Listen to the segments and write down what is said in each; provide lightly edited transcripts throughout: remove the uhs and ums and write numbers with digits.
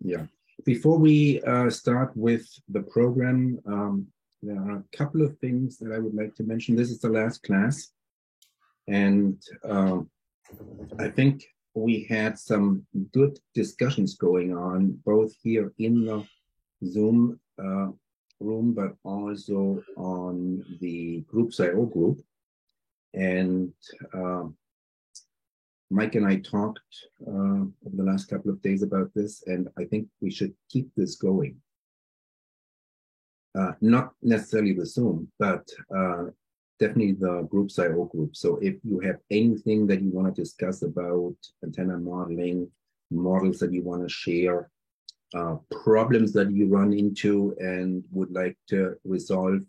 Yeah. Before we start with the program, there are a couple of things that I would like to mention. This is the last class, and I think we had some good discussions going on, both here in the Zoom room, but also on the Groups.io group. And Mike and I talked over the last couple of days about this, and I think we should keep this going. Not necessarily the Zoom, but definitely the Groups.io group. So if you have anything that you want to discuss about antenna modeling, models that you want to share, problems that you run into and would like to resolve,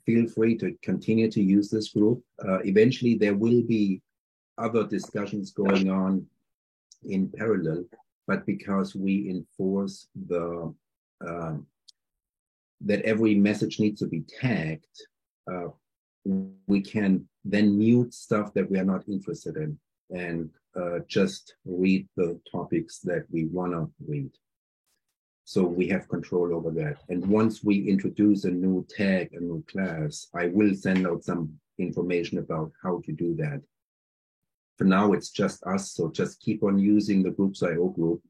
feel free to continue to use this group. Eventually, there will be other discussions going on in parallel, but because we enforce the that every message needs to be tagged, we can then mute stuff that we are not interested in and just read the topics that we want to read. So we have control over that. And once we introduce a new tag, a new class, I will send out some information about how to do that. For now, it's just us, so just keep on using the Groups.io group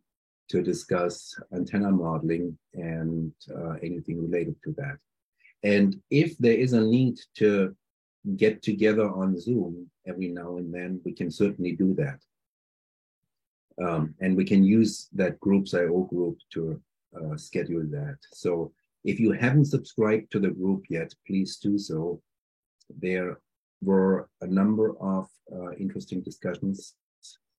to discuss antenna modeling and anything related to that. And if there is a need to get together on Zoom every now and then, we can certainly do that. And we can use that Groups.io group to schedule that. So if you haven't subscribed to the group yet, please do so. There were a number of interesting discussions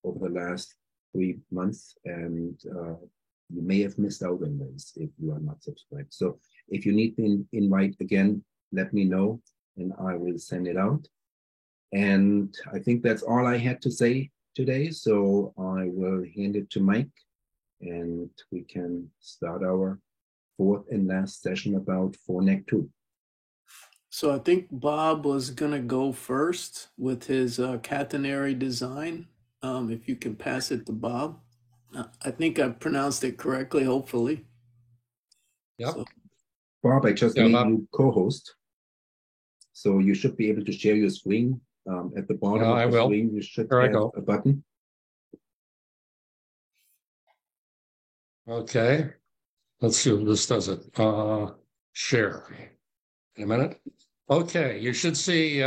over the last 3 months, and you may have missed out on this if you are not subscribed. So if you need the invite again, let me know and I will send it out. And I think that's all I had to say today. So I will hand it to Mike and we can start our fourth and last session about FORNAC 2. So I think Bob was going to go first with his catenary design. If you can pass it to Bob. I think I pronounced it correctly, hopefully. Yep. So, Bob, I just made you co-host. So you should be able to share your screen. At the bottom of the screen, you should have a button. Okay. Let's see if this does it. Share. In a minute. Okay, you should see a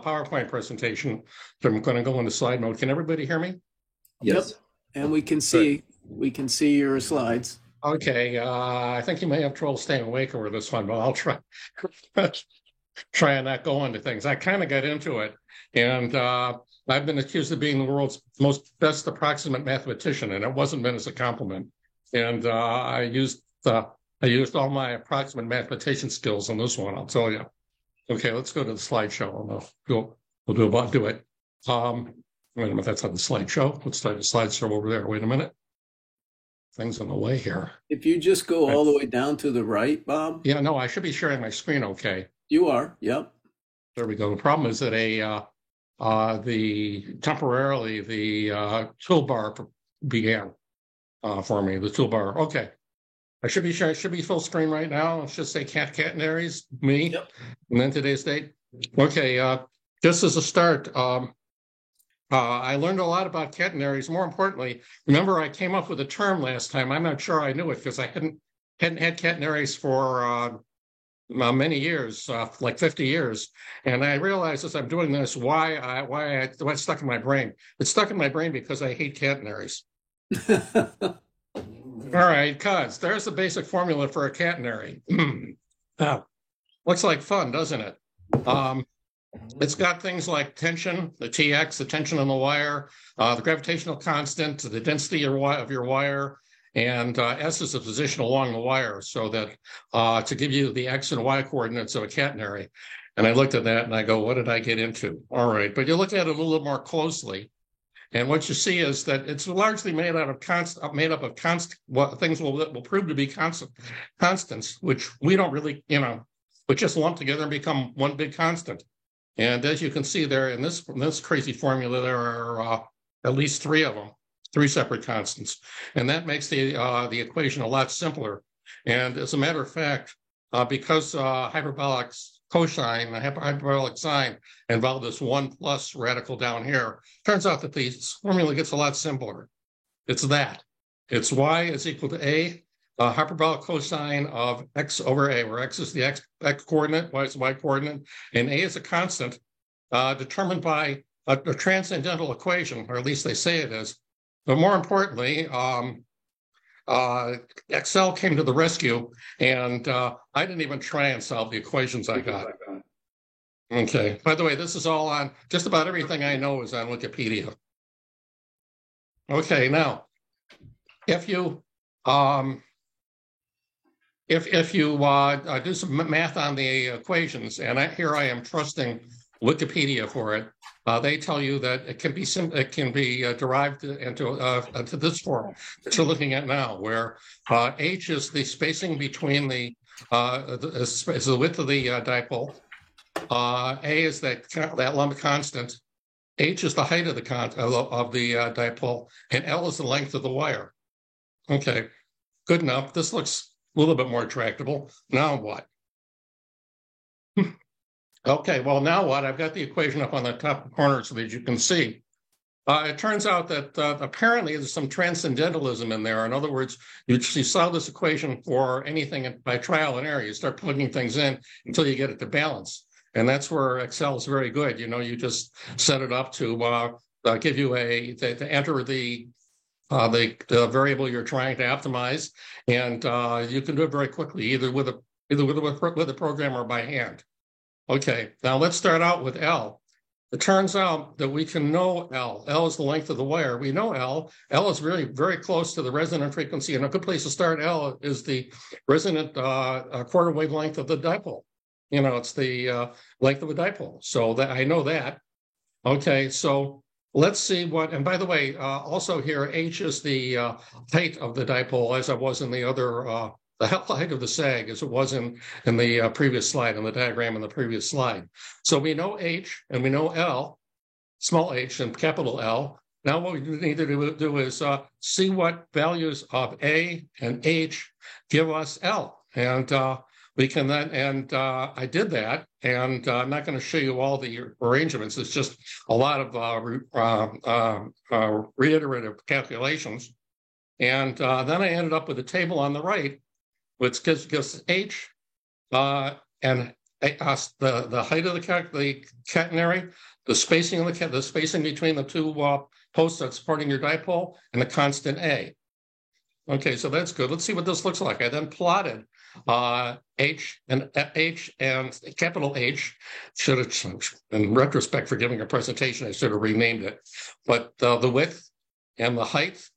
PowerPoint presentation. So I'm going to go into slide mode. Can everybody hear me? Yes. Yep. And we can see your slides. Okay, I think you may have trouble staying awake over this one, but I'll try and not go into things. I kind of got into it, and I've been accused of being the world's best approximate mathematician, and it wasn't meant as a compliment. And I used all my approximate mathematician skills on this one, I'll tell you. Okay, let's go to the slideshow. We'll do it. Wait a minute, that's on the slideshow. Let's start the slideshow over there. Wait a minute. Things in the way here. If you just go all the way down to the right, Bob. Yeah, no, I should be sharing my screen okay. You are, yep. There we go. The problem is that temporarily the toolbar began for me, the toolbar. Okay. I should be full screen right now. Let's just say catenaries, me, yep. And then today's date. Okay, just as a start, I learned a lot about catenaries. More importantly, remember I came up with a term last time. I'm not sure I knew it because I hadn't had catenaries for many years, like 50 years. And I realized as I'm doing this why it's stuck in my brain. It's stuck in my brain because I hate catenaries. All right, cuz there's the basic formula for a catenary. Looks like fun, doesn't it? It's got things like tension, the Tx, the tension on the wire, the gravitational constant, the density of your wire, and S is the position along the wire, so that to give you the X and Y coordinates of a catenary. And I looked at that and I go, what did I get into? All right, but you look at it a little more closely. And what you see is that it's largely made up of things will prove to be constants, which we don't really, but just lump together and become one big constant. And as you can see there in this crazy formula, there are at least 3 of them. three separate constants. And that makes the equation a lot simpler. And as a matter of fact, because hyperbolic cosine, hyperbolic sine involve this 1 plus radical down here, turns out that the formula gets a lot simpler. It's that. It's y is equal to a hyperbolic cosine of x over a, where x is the x coordinate, y is the y coordinate, and a is a constant determined by a transcendental equation, or at least they say it is. But more importantly, Excel came to the rescue, and I didn't even try and solve the equations I got. Okay. By the way, this is all on, just about everything I know is on Wikipedia. Okay. Now, if you do some math on the equations, and here I am trusting Wikipedia for it, they tell you that it can be derived into this form that you're looking at now, where h is the spacing between the width of the dipole, a is that lump constant, h is the height of the dipole, and L is the length of the wire. Okay, good enough. This looks a little bit more tractable. Now what? Okay, well, now what? I've got the equation up on the top corner so that you can see. It turns out that apparently there's some transcendentalism in there. In other words, you solve this equation for anything by trial and error. You start plugging things in until you get it to balance. And that's where Excel is very good. You know, you just set it up to give you to enter the variable you're trying to optimize, and you can do it very quickly, either with a program or by hand. Okay, now let's start out with L. It turns out that we can know L. L is the length of the wire. We know L. L is very, very close to the resonant frequency, and a good place to start L is the resonant quarter wavelength of the dipole. You know, it's the length of a dipole. So that I know that. Okay, so let's see what, and by the way, also here, H is the height of the dipole, as it was in the other, the height of the sag, as it was in the previous slide, in the diagram in the previous slide. So we know H and we know L, small h and capital L. Now what we need to do is see what values of A and H give us L. And we can then, and I did that, and I'm not going to show you all the arrangements. It's just a lot of reiterative calculations. And then I ended up with a table on the right, which gives H and the height of the catenary, the spacing of the spacing between the two posts that's supporting your dipole, and the constant A. Okay, so that's good. Let's see what this looks like. I then plotted H and capital H. Should have, in retrospect, for giving a presentation, I should have renamed it. But the width and the height,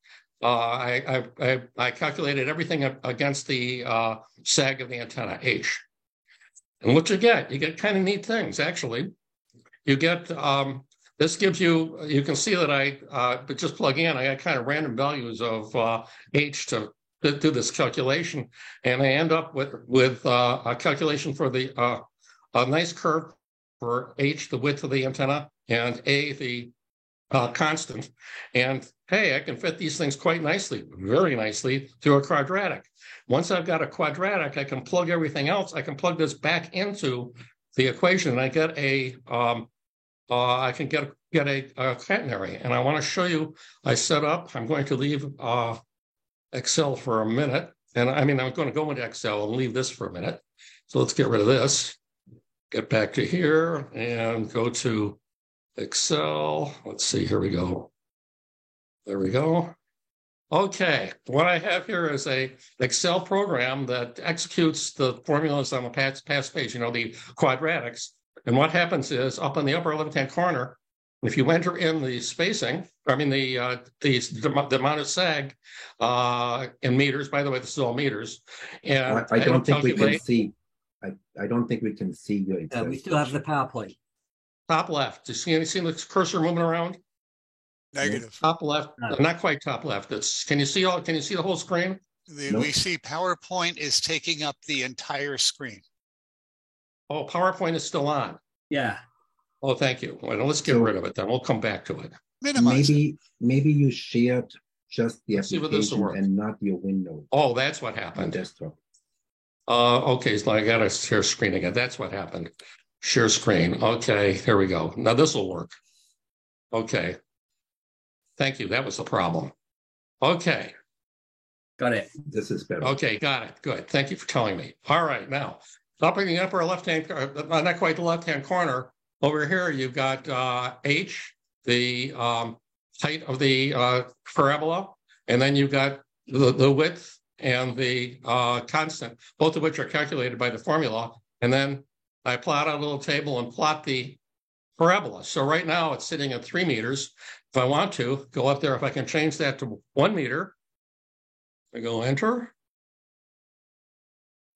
I calculated everything against the sag of the antenna, H. And what you get kind of neat things, actually. You get, this gives you, you can see that but just plug in, I got kind of random values of H to do this calculation. And I end up with a calculation for a nice curve for H, the width of the antenna, and A, the constant. And hey, I can fit these things quite nicely, very nicely, through a quadratic. Once I've got a quadratic, I can plug everything else. I can plug this back into the equation, and I get I can get a catenary. And I want to show you, I set up, I'm going to leave Excel for a minute. And I mean, I'm going to go into Excel and leave this for a minute. So let's get rid of this, get back to here and go to Excel. Let's see, here we go. There we go. Okay, what I have here is an Excel program that executes the formulas on the past page, you know, the quadratics. And what happens is up in the upper left-hand corner, if you enter in the spacing, I mean the amount of sag in meters. By the way, this is all meters. And I don't think we can see. I don't think we can see your Excel. We still have the PowerPoint. Top left. Do you see the cursor moving around? Negative. Top left. Not quite top left. Can you see the whole screen? We see PowerPoint is taking up the entire screen. Oh, PowerPoint is still on. Yeah. Oh, thank you. Well, let's get rid of it then. We'll come back to it. Minimize. Maybe you shared just the Let's see what this will application work. and not your window Oh, that's what on happened. desktop. Okay, so I got to share screen again. That's what happened. Share screen. Okay, here we go. Now this will work. Okay. Thank you. That was the problem. Okay. Got it. This is better. Okay, got it. Good. Thank you for telling me. All right, now, up in the upper left-hand, not quite the left-hand corner, over here, you've got H, the height of the parabola, and then you've got the width and the constant, both of which are calculated by the formula. And then I plot out a little table and plot the parabola. So right now it's sitting at 3 meters. If I want to go up there, if I can change that to 1 meter, I go enter.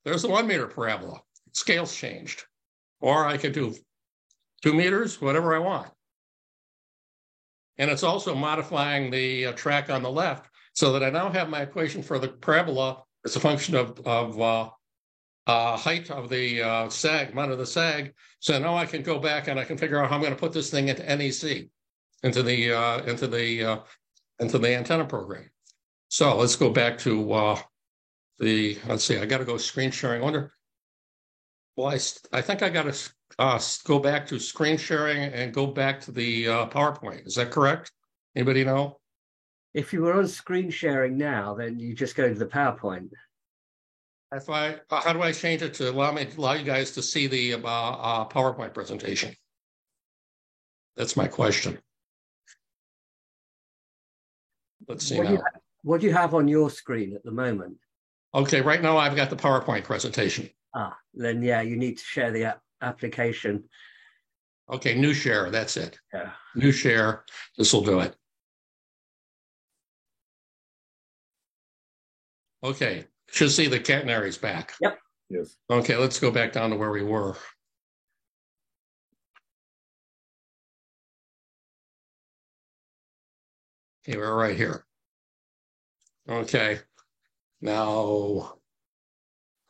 There's the 1 meter parabola. Scale's changed. Or I could do 2 meters, whatever I want. And it's also modifying the track on the left so that I now have my equation for the parabola as a function of height of the sag, amount of the sag. So now I can go back and I can figure out how I'm going to put this thing into NEC, into the antenna program. So let's go back to let's see, I got to go screen sharing. I wonder, well, I think I got to go back to screen sharing and go back to the PowerPoint. Is that correct? Anybody know? If you were on screen sharing now, then you just go to the PowerPoint. How do I change it to allow you guys to see the PowerPoint presentation? That's my question. Let's see now. What do you have on your screen at the moment? Okay, right now I've got the PowerPoint presentation. Then yeah, you need to share the application. Okay, new share, that's it. Yeah. New share, this will do it. Okay, should see the catenaries back. Yep. Yes. Okay, let's go back down to where we were. Okay, we're right here. Okay, now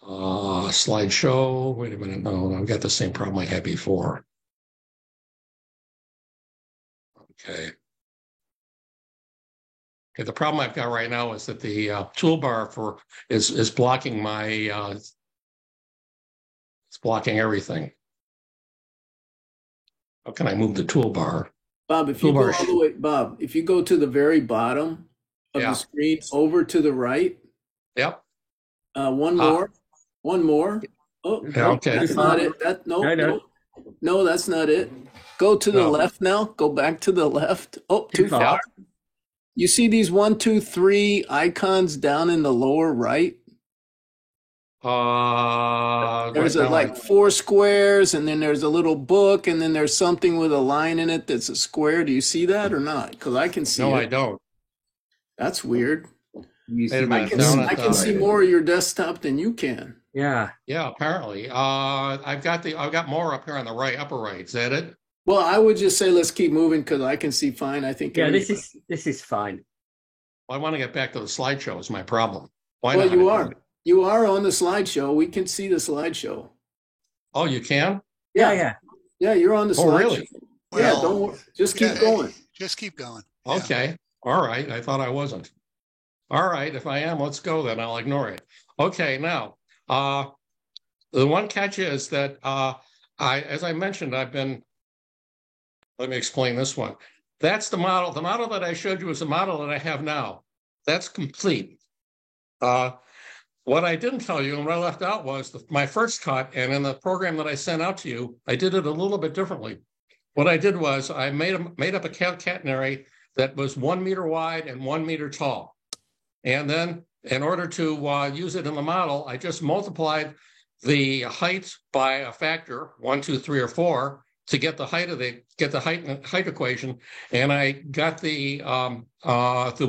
slideshow. Wait a minute, no, I've got the same problem I had before. Okay. Okay, the problem I've got right now is that the toolbar is blocking my it's blocking everything. How can I move the toolbar? Bob, if you go all the way, Bob, if you go to the very bottom of the screen, over to the right. Yep. One more. Oh, yeah, okay. That's not it. No, that's not it. Go to the left now. Go back to the left. Oh, too far. You see these 1, 2, 3 icons down in the lower right? There's like 4 squares, and then there's a little book, and then there's something with a line in it that's a square. Do you see that or not? Because I can see it. No, I don't. That's weird. I can see more of your desktop than you can. Yeah. Yeah, apparently. I've got more up here on the right, upper right. Is that it? Well, I would just say let's keep moving because I can see fine. I think. Yeah, this is fine. Well, I want to get back to the slideshow. Is my problem. Why not? You are on the slideshow. We can see the slideshow. Oh, you can? Yeah. You're on the slideshow. Oh, really? Yeah. Don't worry. Just keep going. Just keep going. Okay. All right. I thought I wasn't. All right. If I am, let's go then. I'll ignore it. Okay. Now, the one catch is that as I mentioned, let me explain this one. That's the model. The model that I showed you is the model that I have now. That's complete. What I didn't tell you and what I left out was my first cut, and in the program that I sent out to you, I did it a little bit differently. What I did was I made up a catenary that was 1 meter wide and 1 meter tall. And then in order to use it in the model, I just multiplied the height by a factor, 1, 2, 3, or 4, to get the height of height equation, and I got the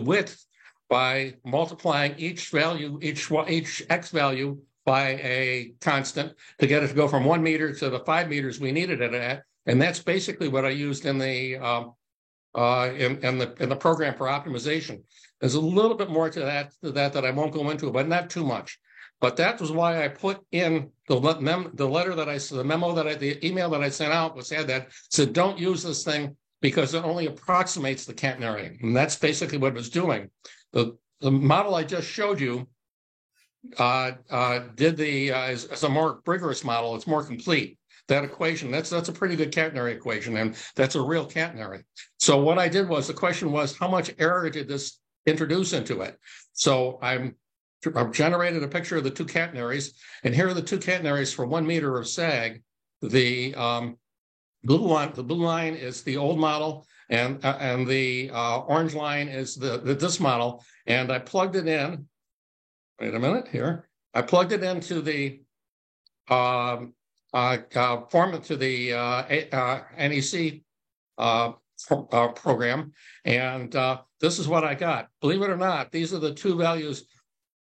width by multiplying each x value by a constant to get it to go from 1 meter to the 5 meters we needed it at, and that's basically what I used in the program for optimization. There's a little bit more to that I won't go into, but not too much. But that was why I put in the email that I sent out said don't use this thing because it only approximates the catenary, and that's basically what it was doing. The model I just showed you is a more rigorous model. It's more complete. That equation, that's a pretty good catenary equation, and that's a real catenary. So what I did was, the question was, how much error did this introduce into it? So I've generated a picture of the two catenaries, and here are the two catenaries for 1 meter of sag. The blue line is the old model, and the orange line is this model. And I plugged it in. Wait a minute here. I plugged it into the format to the NEC program, and this is what I got. Believe it or not, these are the two values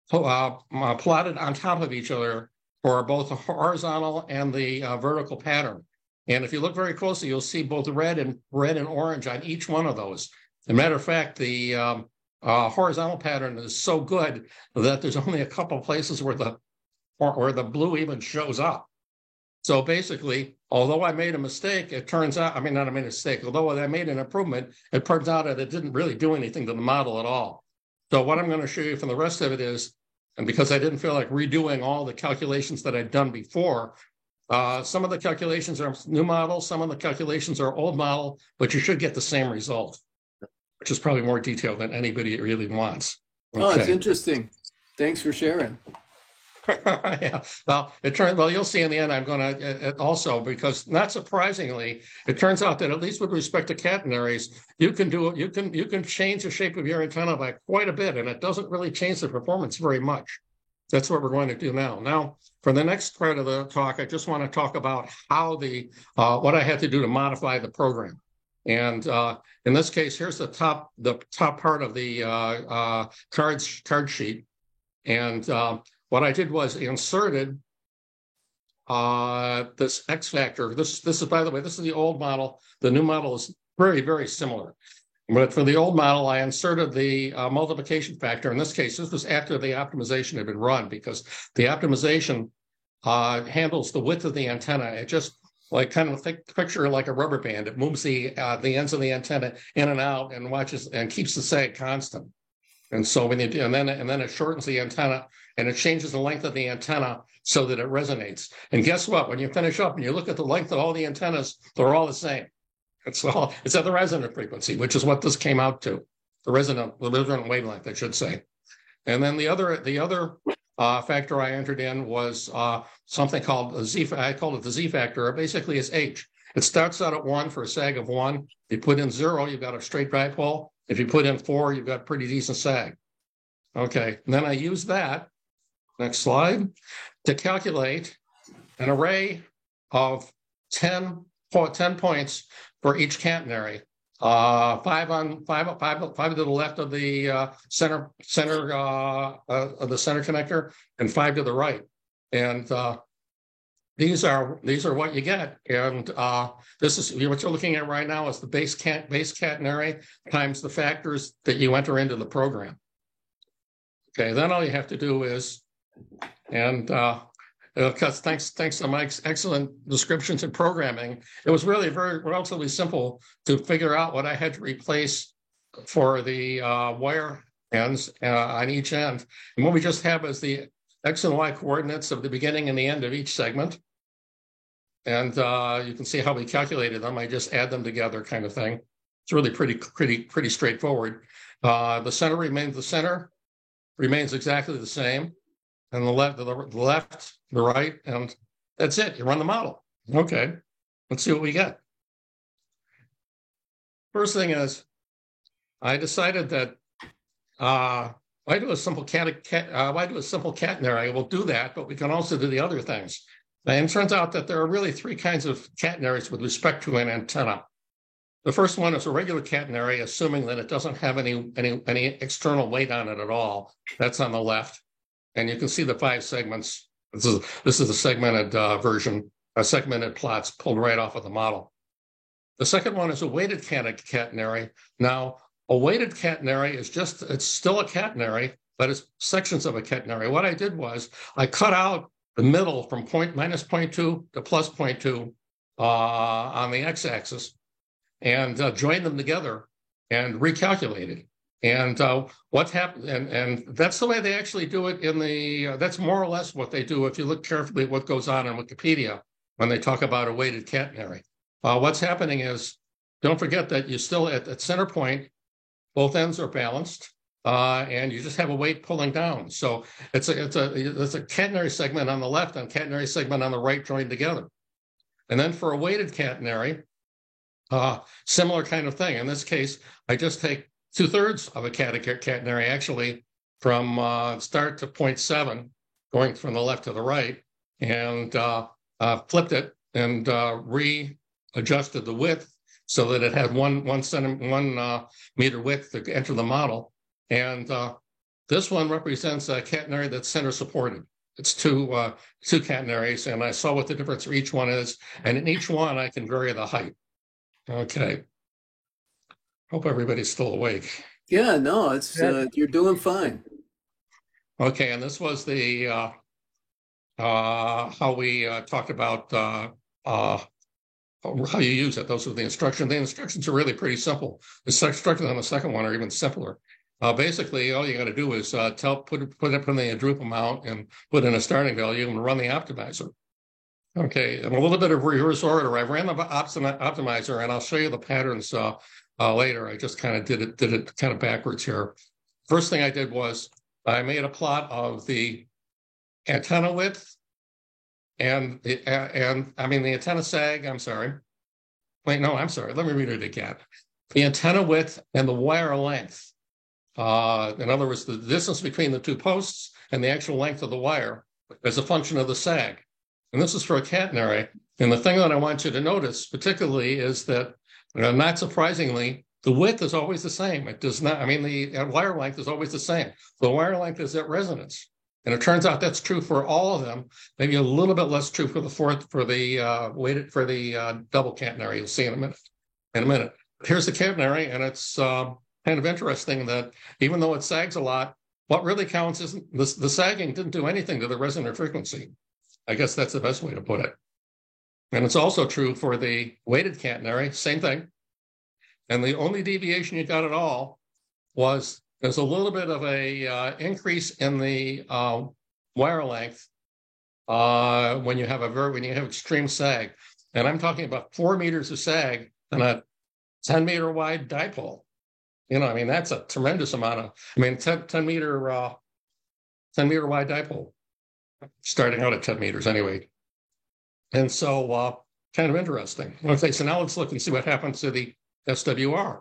plotted on top of each other for both the horizontal and the vertical pattern. And if you look very closely, you'll see both red and orange on each one of those. As a matter of fact, the horizontal pattern is so good that there's only a couple of places where the blue even shows up. So basically, although I made a mistake, it turns out, I mean, not I made a mistake, although I made an improvement, it turns out that it didn't really do anything to the model at all. So what I'm going to show you from the rest of it is, and because I didn't feel like redoing all the calculations that I'd done before, some of the calculations are new model, some of the calculations are old model, but you should get the same result, which is probably more detailed than anybody really wants. Okay. Oh, it's interesting. Thanks for sharing. Yeah, well, you'll see in the end. I'm going to also, because not surprisingly, it turns out that at least with respect to catenaries, you can change the shape of your antenna by quite a bit, and it doesn't really change the performance very much. That's what we're going to do now. Now, for the next part of the talk, I just want to talk about how what I had to do to modify the program. And in this case, here's the top part of the card sheet, and what I did was inserted this X factor. This is, by the way, this is the old model. The new model is very, very similar. But for the old model, I inserted the multiplication factor. In this case, this was after the optimization had been run, because the optimization handles the width of the antenna. It just kind of picture like a rubber band. It moves the ends of the antenna in and out and watches and keeps the sag constant. And so when you do, and then it shortens the antenna, and it changes the length of the antenna so that it resonates. And guess what? When you finish up and you look at the length of all the antennas, they're all the same. It's at the resonant frequency, which is what this came out to, the resonant wavelength, I should say. And then the other factor I entered in was something called the Z. I called it the Z factor. It basically is H. It starts out at 1 for a sag of 1. If you put in 0, you've got a straight dipole. If you put in 4, you've got pretty decent sag. Okay, and then I use that, next slide, to calculate an array of 10 points for each catenary. 5 to the left of the center connector, and 5 to the right. And these are what you get. And this is what you're looking at right now is the base catenary times the factors that you enter into the program. Okay, then all you have to do is, and because thanks to Mike's excellent descriptions and programming, it was really relatively simple to figure out what I had to replace for the wire ends on each end. And what we just have is the X and Y coordinates of the beginning and the end of each segment. And you can see how we calculated them. I just add them together, kind of thing. It's really pretty straightforward. The center remains the center, remains exactly the same, and the left, the right, and that's it. You run the model. Okay, let's see what we get. First thing is, I decided that why do a simple catenary? I will do that, but we can also do the other things. And it turns out that there are really 3 kinds of catenaries with respect to an antenna. The first one is a regular catenary, assuming that it doesn't have any external weight on it at all. That's on the left. And you can see the 5 segments. This is a segmented version, segmented plots pulled right off of the model. The second one is a weighted catenary. Now, a weighted catenary is it's still a catenary, but it's sections of a catenary. What I did was I cut out the middle from minus 0.2 to plus 0.2 on the x-axis, and joined them together and recalculated. And what happened, and that's the way they actually do it in the, that's more or less what they do if you look carefully at what goes on in Wikipedia when they talk about a weighted catenary. What's happening is, don't forget that you still at center point, both ends are balanced, and you just have a weight pulling down. So it's a catenary segment on the left and catenary segment on the right joined together. And then for a weighted catenary, similar kind of thing. In this case, I just take 2/3 of a catenary, actually, from start to 0.7, going from the left to the right, and flipped it and readjusted the width so that it had one meter width to enter the model. And this one represents a catenary that's center supported. It's two catenaries, and I saw what the difference for each one is. And in each one, I can vary the height. Okay. Hope everybody's still awake. Yeah, no, it's you're doing fine. Okay, and this was the how we talked about how you use it. Those are the instructions. The instructions are really pretty simple. The instructions on the second one are even simpler. Basically, all you got to do is put up in the Drupa amount and put in a starting value and run the optimizer. Okay, and a little bit of reverse order. I ran the optimizer, and I'll show you the patterns later. I just kind of did it kind of backwards here. First thing I did was I made a plot of the antenna width and the antenna sag. I'm sorry. Wait, no, I'm sorry. Let me read it again. The antenna width and the wire length. In other words, the distance between the two posts and the actual length of the wire as a function of the sag. And this is for a catenary. And the thing that I want you to notice particularly is that, not surprisingly, the width is always the same. It does not, the wire length is always the same. The wire length is at resonance. And it turns out that's true for all of them, maybe a little bit less true for the double catenary. You'll see in a minute. Here's the catenary, and it's kind of interesting that even though it sags a lot, what really counts isn't the sagging didn't do anything to the resonant frequency. I guess that's the best way to put it. And it's also true for the weighted catenary, same thing. And the only deviation you got at all was there's a little bit of a increase in the wire length when you have extreme sag. And I'm talking about 4 meters of sag and a 10 meter wide dipole. That's a tremendous amount of, 10 meter wide dipole, starting out at 10 meters anyway. And so kind of interesting. Okay, so now let's look and see what happens to the SWR.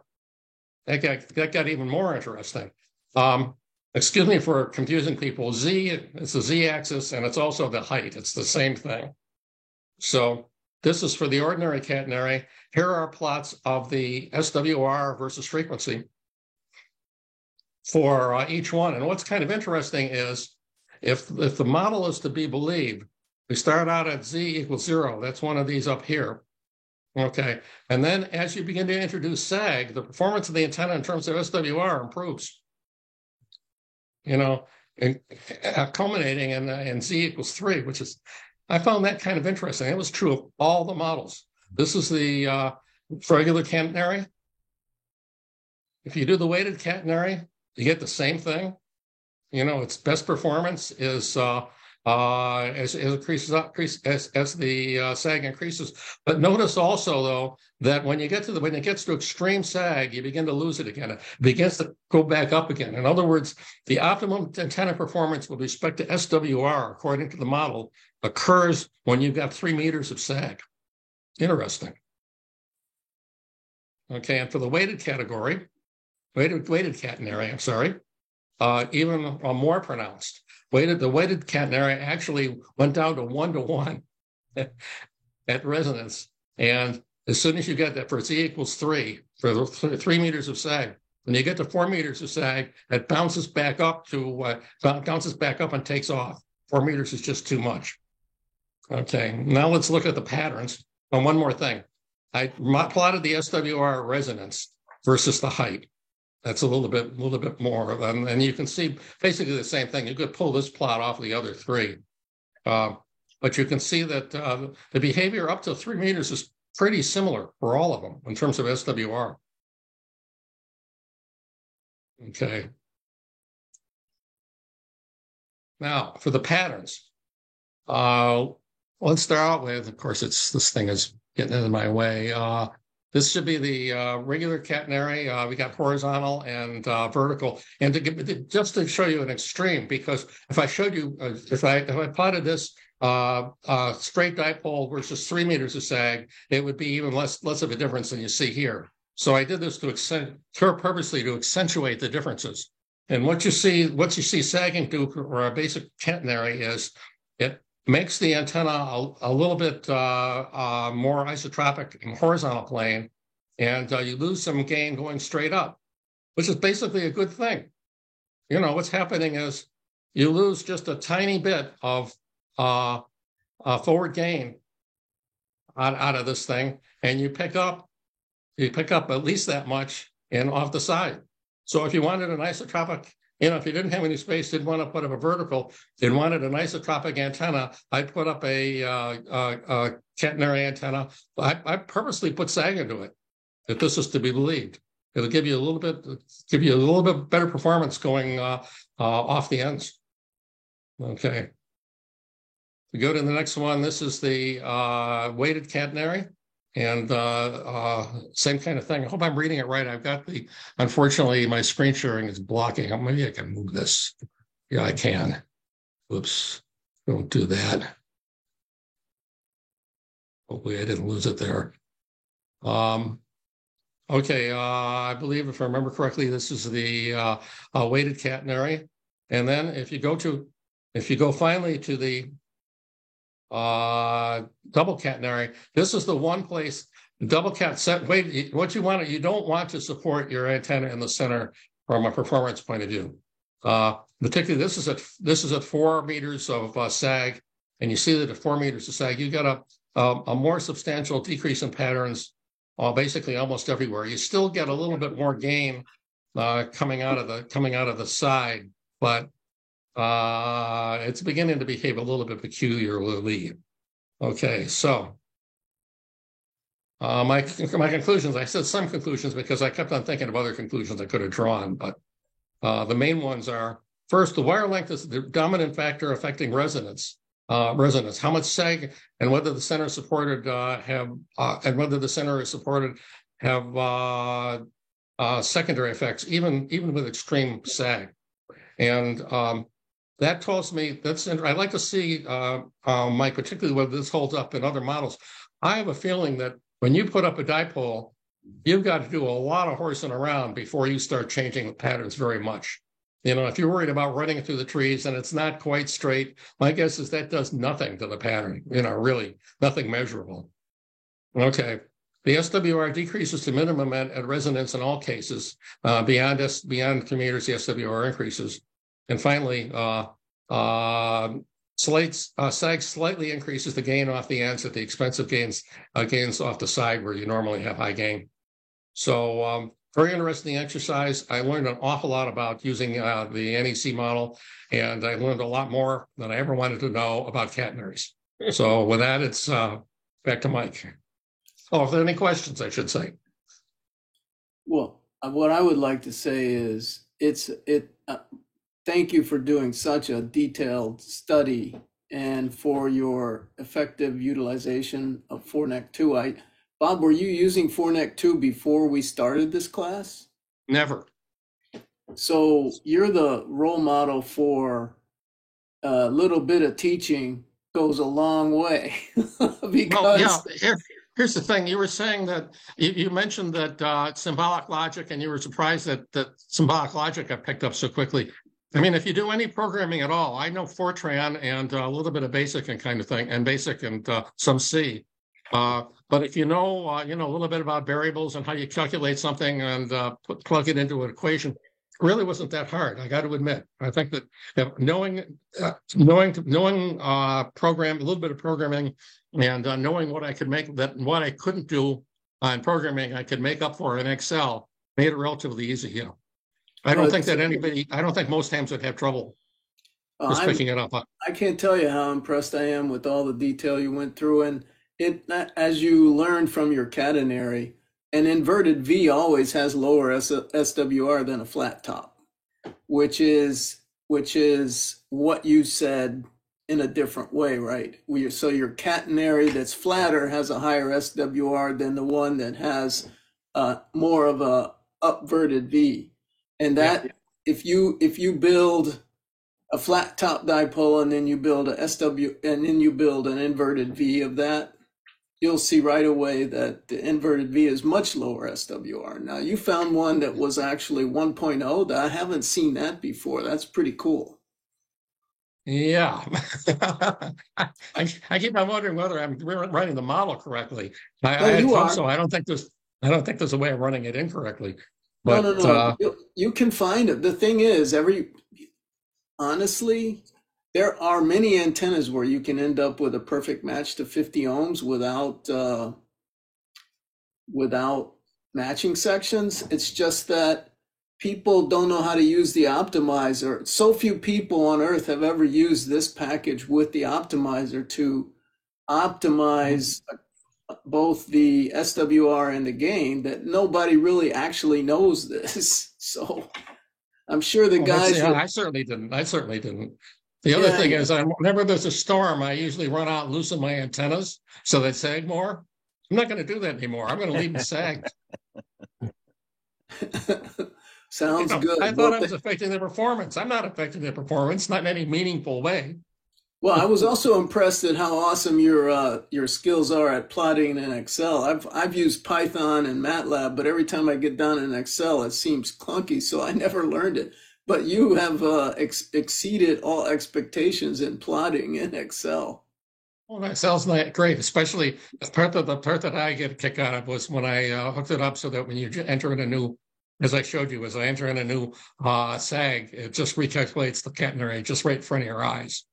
That got even more interesting. Excuse me for confusing people. It's the z-axis, and it's also the height. It's the same thing. So this is for the ordinary catenary. Here are plots of the SWR versus frequency for each one. And what's kind of interesting is if the model is to be believed, we start out at z = 0. That's one of these up here. Okay. And then as you begin to introduce sag, the performance of the antenna in terms of SWR improves. Culminating in z = 3, which is, I found that kind of interesting. It was true of all the models. This is the regular catenary. If you do the weighted catenary, you get the same thing. Its best performance is as the sag increases. But notice also, though, that when it gets to extreme sag, you begin to lose it again. It begins to go back up again. In other words, the optimum antenna performance with respect to SWR, according to the model, occurs when you've got 3 meters of sag. Interesting. Okay, and for the weighted catenary, even more pronounced. The weighted catenary actually went down to 1-to-1 at resonance. And as soon as you get that for z = 3, for 3 meters of sag, when you get to 4 meters of sag, it bounces back up and takes off. 4 meters is just too much. Okay, now let's look at the patterns. And one more thing. I plotted the SWR resonance versus the height. That's a little bit more, and you can see basically the same thing. You could pull this plot off the other 3, but you can see that the behavior up to 3 meters is pretty similar for all of them in terms of SWR. Okay. Now for the patterns, let's start out with, of course, this thing is getting in my way. This should be the regular catenary. We got horizontal and vertical. And just to show you an extreme, because if I showed you, if I plotted this straight dipole versus 3 meters of sag, it would be even less of a difference than you see here. So I did this purposely to accentuate the differences. And what you see sagging do for a basic catenary is it makes the antenna a little bit more isotropic in horizontal plane, and you lose some gain going straight up, which is basically a good thing. You know, what's happening is you lose just a tiny bit of forward gain out of this thing, and you pick up at least that much in off the side. So if you wanted an isotropic, you know, if you didn't have any space, didn't want to put up a vertical, didn't wanted an isotropic antenna, I'd put up a catenary antenna. I purposely put sag into it, if this is to be believed. It'll give you a little bit better performance going off the ends. Okay. We go to the next one. This is the weighted catenary. And same kind of thing. I hope I'm reading it right. Unfortunately, my screen sharing is blocking. Maybe I can move this. Yeah, I can. Oops, don't do that. Hopefully I didn't lose it there. Okay, I believe if I remember correctly, this is the weighted catenary. And then if you go finally to the double catenary, this is the one place double cat set. Wait, what you want, you don't want to support your antenna in the center from a performance point of view. Particularly, this is at 4 meters of sag, and you see that at 4 meters of sag, you got a more substantial decrease in patterns, basically almost everywhere. You still get a little bit more gain coming out of the side, but it's beginning to behave a little bit peculiarly. Okay, so my conclusions, I said some conclusions because I kept on thinking of other conclusions I could have drawn, but the main ones are, first, the wire length is the dominant factor affecting resonance. How much sag and whether the center supported and whether the center is supported have secondary effects, even with extreme sag. And that tells me I'd like to see, Mike, particularly whether this holds up in other models. I have a feeling that when you put up a dipole, you've got to do a lot of horsing around before you start changing the patterns very much. You know, if you're worried about running through the trees and it's not quite straight, my guess is that does nothing to the pattern, you know, really nothing measurable. Okay. The SWR decreases to minimum at resonance in all cases. Beyond 3 meters, the SWR increases. And finally, sag slightly increases the gain off the ends at the expense of gains off the side where you normally have high gain. So very interesting exercise. I learned an awful lot about using the NEC model, and I learned a lot more than I ever wanted to know about catenaries. So with that, it's back to Mike. Oh, if there are any questions, I should say. Well, what I would like to say is thank you for doing such a detailed study and for your effective utilization of Fornek 2. Bob, were you using Fornek 2 before we started this class? Never. So you're the role model for a little bit of teaching goes a long way. Because Here's the thing. You were saying that you mentioned that symbolic logic, and you were surprised that symbolic logic got picked up so quickly. I mean, if you do any programming at all, I know Fortran and a little bit of BASIC and kind of thing, and BASIC and some C. But if you know a little bit about variables and how you calculate something and plug it into an equation, it really wasn't that hard. I got to admit. I think that knowing program, a little bit of programming, and knowing what I could make, what I couldn't do in programming, I could make up for in Excel, made it relatively easy. You know, I don't think most hams would have trouble just picking it up. I can't tell you how impressed I am with all the detail you went through, and as you learned from your catenary, an inverted V always has lower SWR than a flat top. which is what you said in a different way, right? So your catenary that's flatter has a higher SWR than the one that has more of a upverted V, and that if you build a flat top dipole and then you build a SW and then you build an inverted V of that, you'll see right away that the inverted V is much lower SWR. Now you found one that was actually 1.0. I haven't seen that before. That's pretty cool. Yeah. I keep on wondering whether I'm running the model correctly. I hope so. I don't think there's a way of running it incorrectly. But, no. You can find it. The thing is, honestly, there are many antennas where you can end up with a perfect match to 50 ohms without matching sections. It's just that people don't know how to use the optimizer. So few people on Earth have ever used this package with the optimizer to optimize both the SWR and the gain, that nobody really actually knows this. So I'm sure the guys... I certainly didn't. The other thing is, whenever there's a storm, I usually run out and loosen my antennas so they sag more. I'm not going to do that anymore. I'm going to leave them sagged. Sounds good. I thought I was affecting their performance. I'm not affecting their performance, not in any meaningful way. Well, I was also impressed at how awesome your skills are at plotting in Excel. I've used Python and MATLAB, but every time I get down in Excel, it seems clunky, so I never learned it. But you have exceeded all expectations in plotting in Excel. Well, Excel's not great, especially the part that I get a kick out of was when I hooked it up so that when you enter in a new, as I showed you, as I enter in a new SAG, it just recalculates the catenary just right in front of your eyes.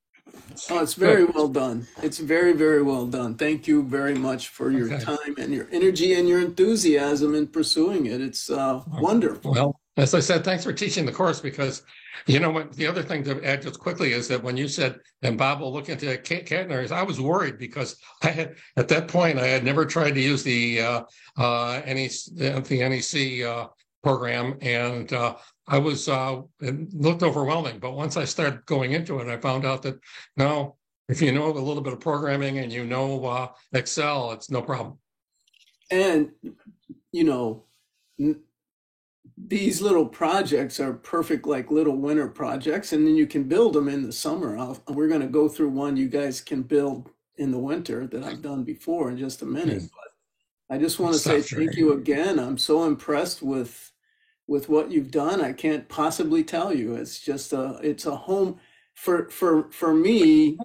Oh, it's very well done. It's very, very well done. Thank you very much for your time and your energy and your enthusiasm in pursuing it. It's wonderful. Well, as I said, thanks for teaching the course, because you know what, the other thing to add just quickly is that when you said, and Bob will look into catenaries, I was worried because at that point I had never tried to use the NEC program, and I was it looked overwhelming. But once I started going into it, I found out that no, if you know a little bit of programming and you know Excel, it's no problem. And you know, these little projects are perfect, like little winter projects, and then you can build them in the summer. We're going to go through one you guys can build in the winter that I've done before in just a minute. But I just want to say thank you again. I'm so impressed with what you've done. I can't possibly tell you. It's just it's a home for me,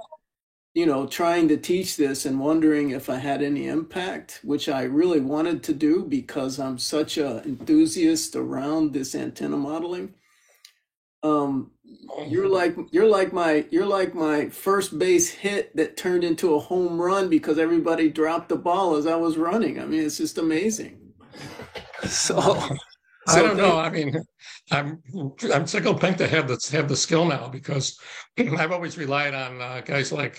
you know, trying to teach this and wondering if I had any impact, which I really wanted to do because I'm such an enthusiast around this antenna modeling. You're like my first base hit that turned into a home run because everybody dropped the ball as I was running. I mean, it's just amazing. So I don't know. I mean, I'm tickled pink to have the skill now, because I've always relied on guys like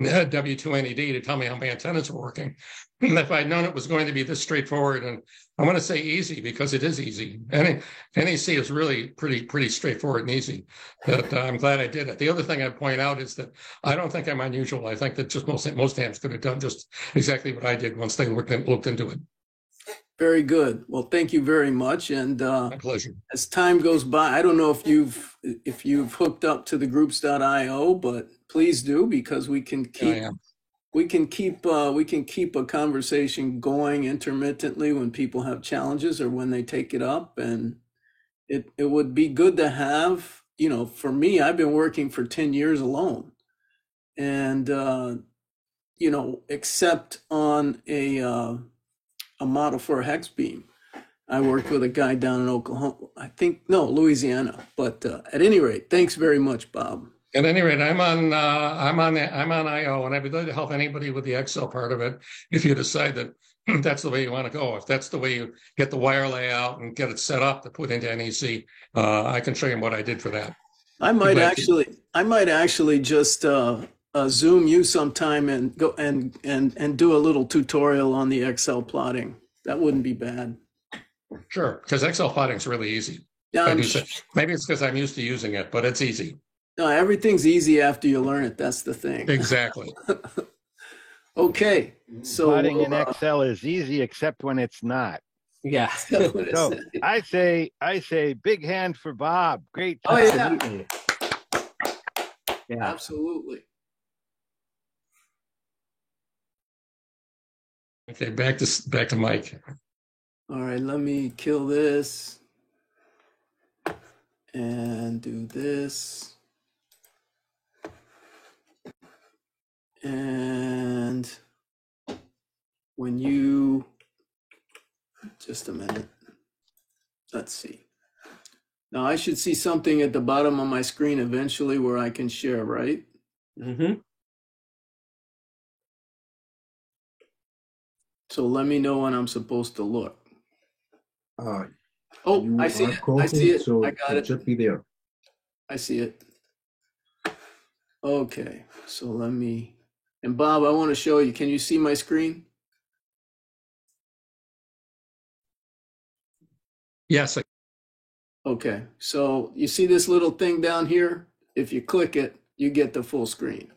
W2NED to tell me how my antennas were working. And if I'd known it was going to be this straightforward, and I want to say easy because it is easy. NEC is really pretty straightforward and easy. But I'm glad I did it. The other thing I'd point out is that I don't think I'm unusual. I think that just most hams could have done just exactly what I did once they looked into it. Very good. Well, thank you very much. And my pleasure. As time goes by, I don't know if you've hooked up to the groups.io, but please do, because we can keep a conversation going intermittently when people have challenges or when they take it up. And it would be good to have, you know, for me, I've been working for 10 years alone, and you know, except on a model for a hex beam, I worked with a guy down in Oklahoma, Louisiana. But at any rate, thanks very much, Bob. At any rate, I'm on IO, and I'd be glad to help anybody with the Excel part of it if you decide that that's the way you want to go. If that's the way you get the wire layout and get it set up to put into NEC, I can show you what I did for that. I might actually just Zoom you sometime and go and do a little tutorial on the Excel plotting. That wouldn't be bad. Sure, because Excel plotting is really easy. Yeah, I do say, maybe it's because I'm used to using it, but it's easy. no, everything's easy after you learn it. That's the thing. Exactly. Okay, so Plotting in Excel is easy, except when it's not. Yeah. So I say big hand for Bob. Great Oh, job. yeah. Absolutely. Yeah. Absolutely. Okay, back to Mike. All right, let me kill this and do this. And when you, just a minute, let's see. Now I should see something at the bottom of my screen eventually where I can share, right? Mm-hmm. So let me know when I'm supposed to look. You I see are it. I coding, see it. so I got it. should be there. I see it. Okay, so let me, and Bob, I want to show you, can you see my screen? Yes. Okay, so you see this little thing down here? If you click it, you get the full screen.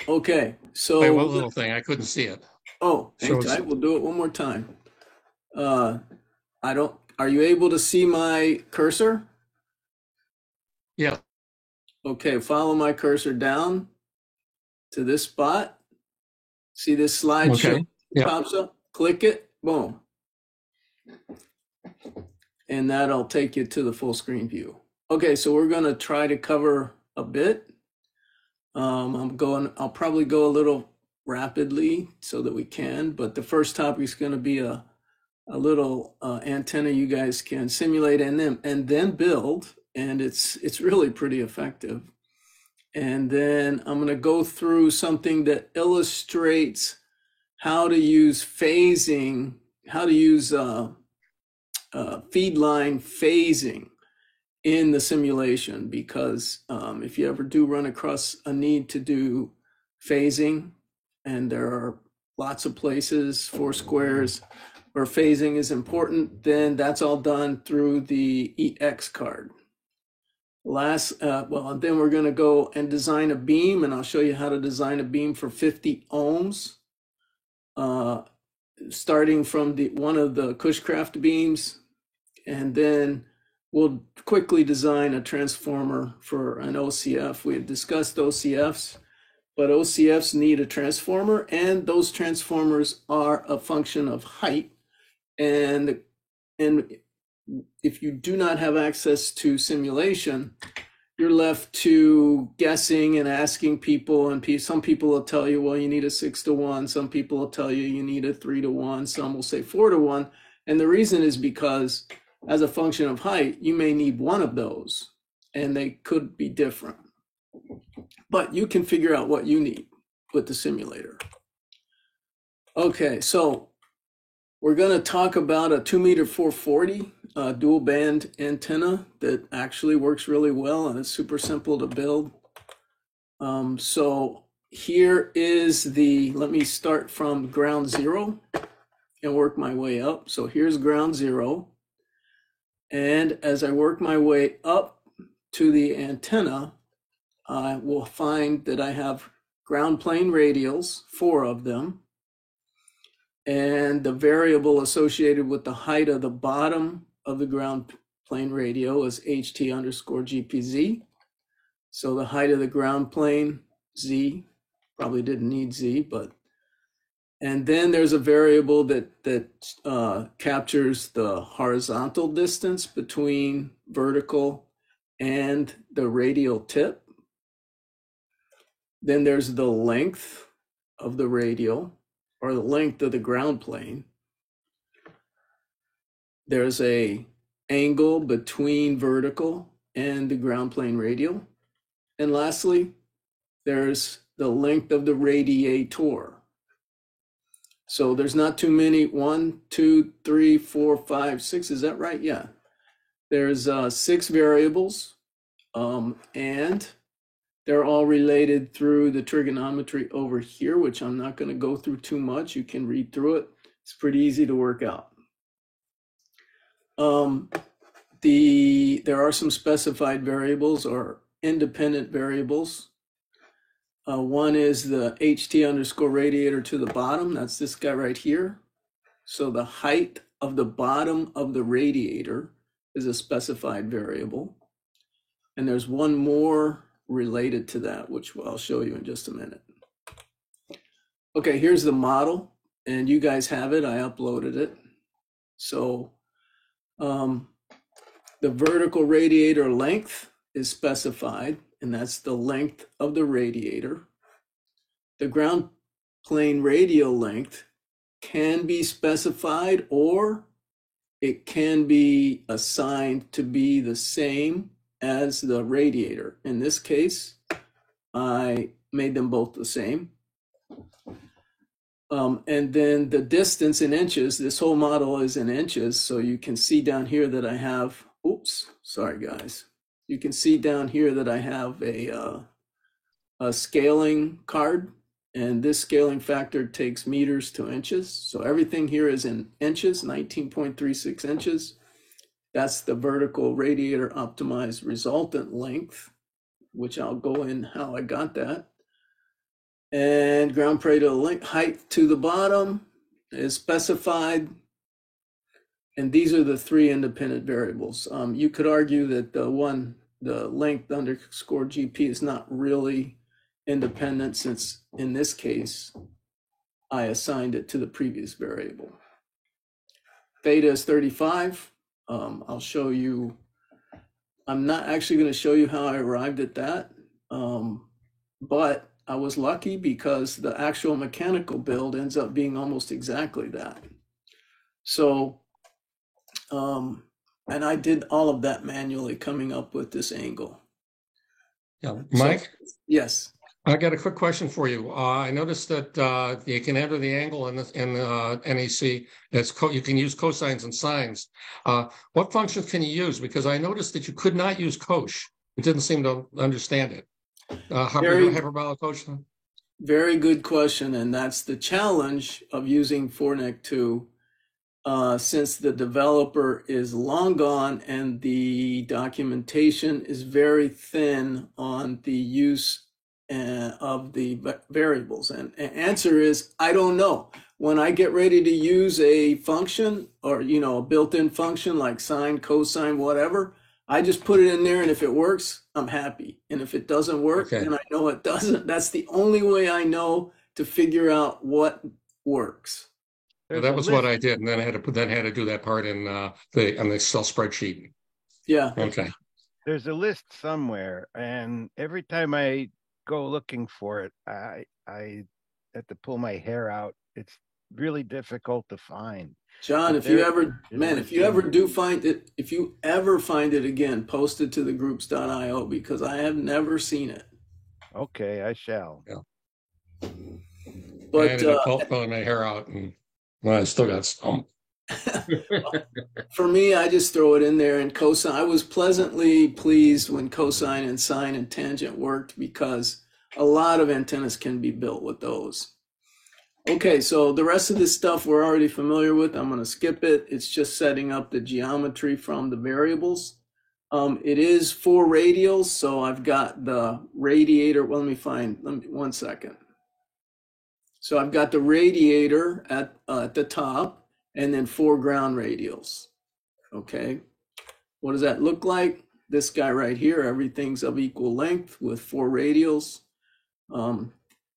Okay, so. Wait, what little thing? I couldn't see it. Oh, hang So tight. We'll do it one more time. Are you able to see my cursor? Yeah. Okay, follow my cursor down to this spot. See this slide show Okay. Yeah. pops up? Click it, boom. And that'll take you to the full screen view. Okay, so we're gonna try to cover a bit. I'll probably go a little rapidly so that we can, but the first topic is gonna be a little antenna you guys can simulate and then build, and it's really pretty effective. And then I'm going to go through something that illustrates how to use phasing, how to use feed line phasing in the simulation, because if you ever do run across a need to do phasing, and there are lots of places, Foursquares, where phasing is important, then that's all done through the EX card. And then we're going to go and design a beam, and I'll show you how to design a beam for 50 ohms, starting from one of the Cushcraft beams, and then we'll quickly design a transformer for an OCF. We had discussed OCFs, but OCFs need a transformer, and those transformers are a function of height. And if you do not have access to simulation, you're left to guessing and asking people, and some people will tell you, well, you need a 6-to-1. Some people will tell you you need a 3-to-1. Some will say 4-to-1. And the reason is because as a function of height, you may need one of those, and they could be different. But you can figure out what you need with the simulator. Okay, so we're going to talk about a 2-meter 440 dual band antenna that actually works really well and it's super simple to build. So here is let me start from ground zero and work my way up. So here's ground zero. And as I work my way up to the antenna, I will find that I have ground plane radials, 4 of them. And the variable associated with the height of the bottom of the ground plane radio is HT_GPZ. So the height of the ground plane, Z, probably didn't need Z, and then there's a variable that captures the horizontal distance between vertical and the radial tip. Then there's the length of the radial, or the length of the ground plane. There's a angle between vertical and the ground plane radial. And lastly, there's the length of the radiator. So there's not too many, 1, 2, 3, 4, 5, 6, is that right? Yeah. There's 6 variables, and they're all related through the trigonometry over here, which I'm not going to go through too much. You can read through it. It's pretty easy to work out. There are some specified variables or independent variables. One is the HT underscore radiator to the bottom. That's this guy right here. So the height of the bottom of the radiator is a specified variable. And there's one more related to that, which I'll show you in just a minute. Okay, here's the model, and you guys have it. I uploaded it. So the vertical radiator length is specified, and that's the length of the radiator. The ground plane radial length can be specified, or it can be assigned to be the same as the radiator. In this case, I made them both the same. And then the distance in inches, this whole model is in inches. So you can see down here that I have, oops, sorry guys. You can see down here that I have a scaling card, and this scaling factor takes meters to inches. So everything here is in inches, 19.36 inches. That's the vertical radiator optimized resultant length, which I'll go in how I got that. And ground radiator length height to the bottom is specified. And these are the three independent variables. You could argue that the length underscore GP is not really independent, since in this case, I assigned it to the previous variable. Theta is 35. I'll show you. I'm not actually going to show you how I arrived at that, but I was lucky because the actual mechanical build ends up being almost exactly that. So, and I did all of that manually, coming up with this angle. Yeah, Mike? So, yes. I got a quick question for you. I noticed that you can enter the angle in the NEC. You can use cosines and sines. What functions can you use? Because I noticed that you could not use cosh. It didn't seem to understand it. Hyperbolic quotient? Very good question, and that's the challenge of using Fornec 2, since the developer is long gone and the documentation is very thin on the use of the variables. And answer is, I don't know. When I get ready to use a function, or a built-in function like sine, cosine, whatever, I just put it in there, and if it works, I'm happy. And if it doesn't work, then I know it doesn't. That's the only way I know to figure out what works. Well, that was what I did, and then I had to do that part in the Excel spreadsheet. Yeah. Okay. There's a list somewhere, and every time I go looking for it, I have to pull my hair out. It's really difficult to find. John, if you ever do find it, if you ever find it again, post it to the groups.io, because I have never seen it. Okay, I shall. Yeah. But I ended up pulling my hair out, and I still got some. For me, I just throw it in there, and cosine. I was pleasantly pleased when cosine and sine and tangent worked, because a lot of antennas can be built with those. Okay, so the rest of this stuff we're already familiar with. I'm going to skip it. It's just setting up the geometry from the variables. It is 4 radials, so I've got the radiator. Well, let me 1 second. So I've got the radiator at the top, and then 4 ground radials. Okay, what does that look like? This guy right here, everything's of equal length with 4 radials.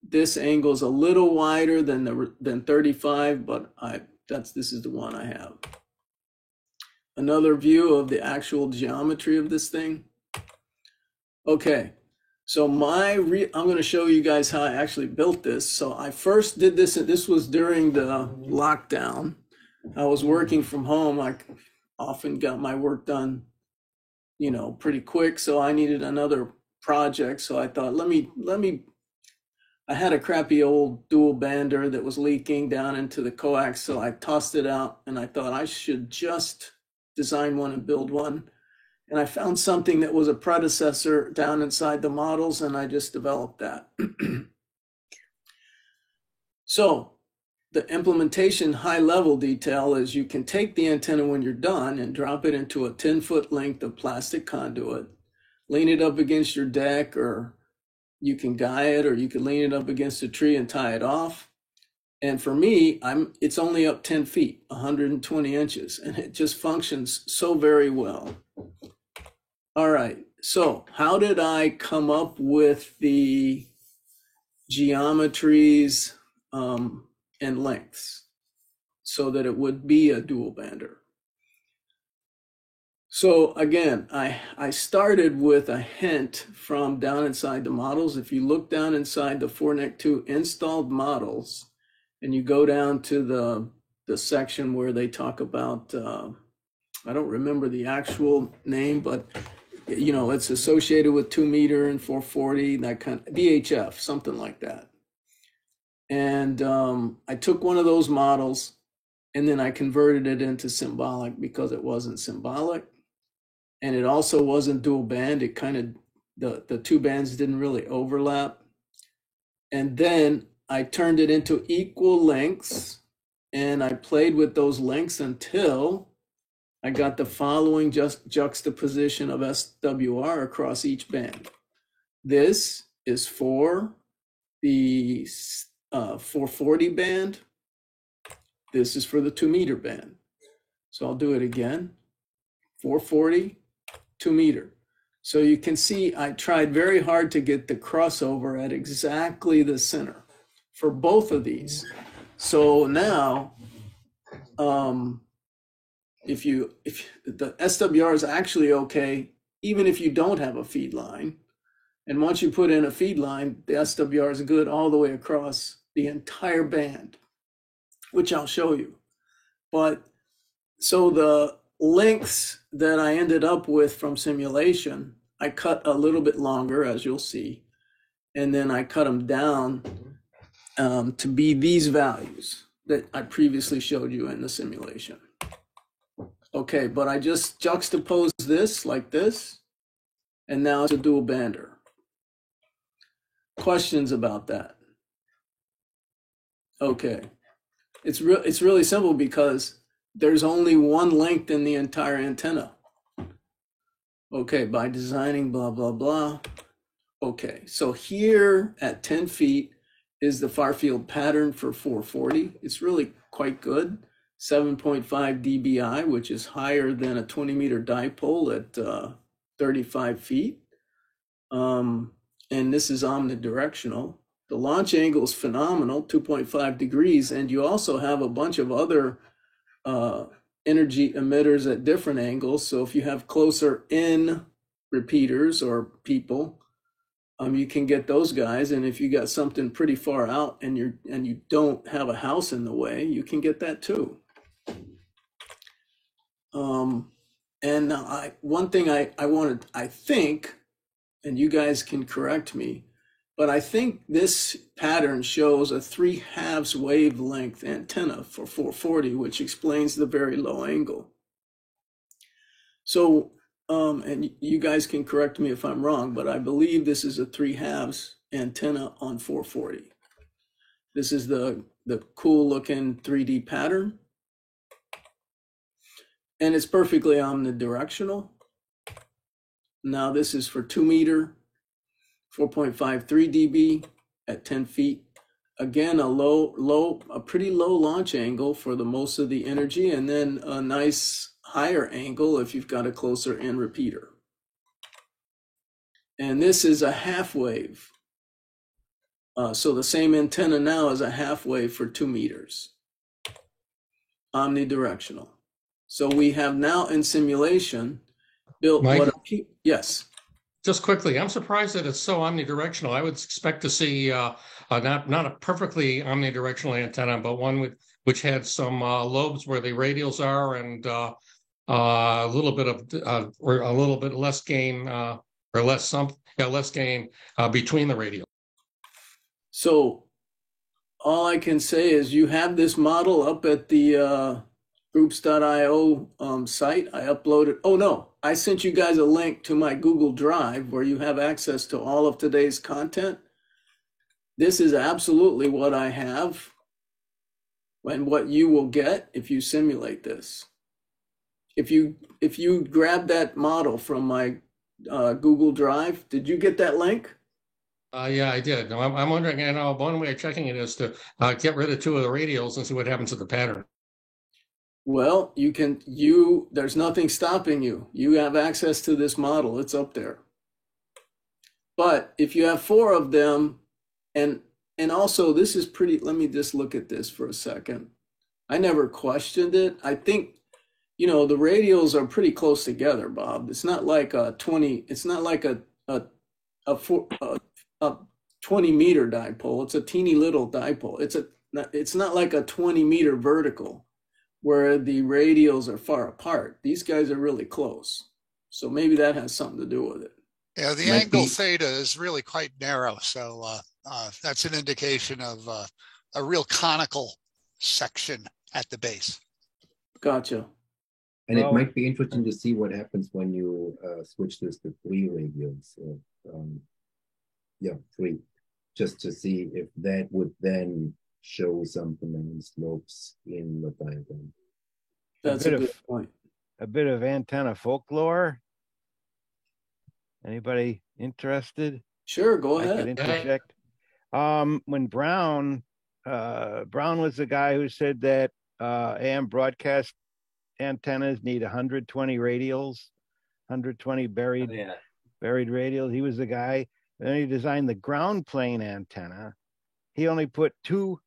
This angle is a little wider than 35, but this is the one I have. Another view of the actual geometry of this thing. Okay, so I'm going to show you guys how I actually built this. So I first did this, and this was during the lockdown. I was working from home. I often got my work done, pretty quick. So I needed another project. So I thought, I had a crappy old dual bander that was leaking down into the coax, so I tossed it out, and I thought I should just design one and build one. And I found something that was a predecessor down inside the models, and I just developed that. So the implementation high level detail is you can take the antenna when you're done and drop it into a 10-foot length of plastic conduit, lean it up against your deck, or you can guy it, or you can lean it up against a tree and tie it off. And for me, it's only up 10 feet, 120 inches, and it just functions so very well. All right, so how did I come up with the geometries and lengths so that it would be a dual bander? So again, I started with a hint from down inside the models. If you look down inside the Fortnite 2 installed models, and you go down to the section where they talk about, I don't remember the actual name, but you know, it's associated with 2 meter and 440, that kind of VHF, something like that. And I took one of those models and then I converted it into symbolic because it wasn't symbolic. And it also wasn't dual band. It kind of, the two bands didn't really overlap. And then I turned it into equal lengths and I played with those lengths until I got the following juxtaposition of SWR across each band. This is for the 440 band. This is for the 2 meter band. So I'll do it again. 440, 2 meter. So you can see I tried very hard to get the crossover at exactly the center for both of these. So now, if the SWR is actually okay, even if you don't have a feed line, and once you put in a feed line, the SWR is good all the way across the entire band, which I'll show you. But so the lengths that I ended up with from simulation, I cut a little bit longer, as you'll see, and then I cut them down to be these values that I previously showed you in the simulation. Okay, but I just juxtaposed this like this, and now it's a dual bander. Questions about that? Okay, it's really simple because there's only one length in the entire antenna. Okay, by designing blah, blah, blah. Okay, so here at 10 feet is the far field pattern for 440. It's really quite good. 7.5 dBi, which is higher than a 20 meter dipole at 35 feet. And this is omnidirectional. The launch angle is phenomenal, 2.5 degrees. And you also have a bunch of other energy emitters at different angles. So if you have closer in repeaters or people, you can get those guys. And if you got something pretty far out and you don't have a house in the way, you can get that too. And one thing I think, and you guys can correct me, but I think this pattern shows a 3/2 wavelength antenna for 440, which explains the very low angle. So, and you guys can correct me if I'm wrong, but I believe this is a 3/2 antenna on 440. This is the cool looking 3D pattern. And it's perfectly omnidirectional. Now this is for 2 meter, 4.53 dB at 10 feet. Again, a pretty low launch angle for the most of the energy, and then a nice higher angle if you've got a closer in repeater. And this is a half wave. So the same antenna now is a half wave for 2 meters. Omnidirectional. So we have now in simulation built Mike? Yes. Just quickly, I'm surprised that it's so omnidirectional. I would expect to see not a perfectly omnidirectional antenna, but one which had some lobes where the radials are, and a little bit less gain less gain between the radials. So all I can say is you have this model up at the groups.io site. I uploaded. Oh no, I sent you guys a link to my Google Drive where you have access to all of today's content. This is absolutely what I have. and what you will get if you simulate this. If you grab that model from my Google Drive, did you get that link? Yeah, I did. No, I'm wondering, one way of checking it is to get rid of 2 of the radials and see what happens to the pattern. Well, there's nothing stopping you. You have access to this model. It's up there. But if you have 4 of them, and also this is pretty, let me just look at this for a second. I never questioned it. I think, the radials are pretty close together, Bob. It's not like a 20 meter dipole. It's a teeny little dipole. It's not like a 20 meter vertical where the radials are far apart. These guys are really close. So maybe that has something to do with it. Yeah, the angle theta is really quite narrow. So that's an indication of a real conical section at the base. Gotcha. And it might be interesting to see what happens when you switch this to 3 radials. 3, just to see if that would then show some pronounced slopes in the diagram. That's a good point. A bit of antenna folklore. Anybody interested? Sure, go I ahead. could interject. When Brown was the guy who said that AM broadcast antennas need 120 radials, 120 buried radials. He was the guy. And then he designed the ground plane antenna. He only put two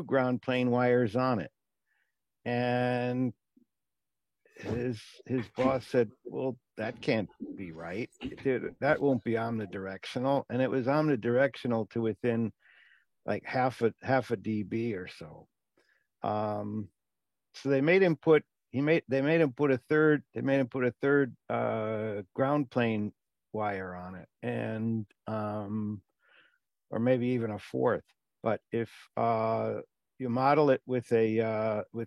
ground plane wires on it. And his boss said, well, that can't be right. That won't be omnidirectional. And it was omnidirectional to within like half a dB or so. So they made him put a third ground plane wire on it, and or maybe even a fourth. But if you model it with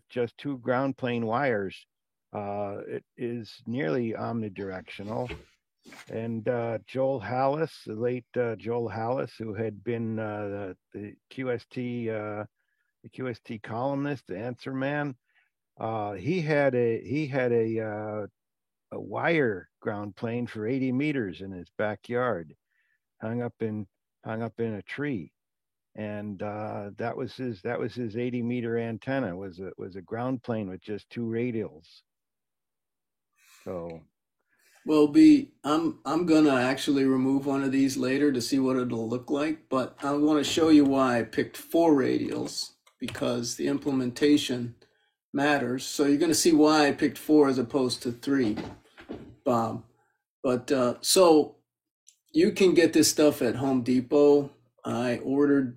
just 2 ground plane wires, it is nearly omnidirectional. And Joel Hallis, the late Joel Hallis, who had been the QST columnist, the answer man, he had a wire ground plane for 80 meters in his backyard, hung up in a tree, and that was his 80-meter antenna was a ground plane with just 2 radials. So, well, I'm gonna actually remove one of these later to see what it'll look like, but I want to show you why I picked 4 radials, because the implementation matters. So you're going to see why I picked 4 as opposed to 3, Bob. But so you can get this stuff at Home Depot. I wanted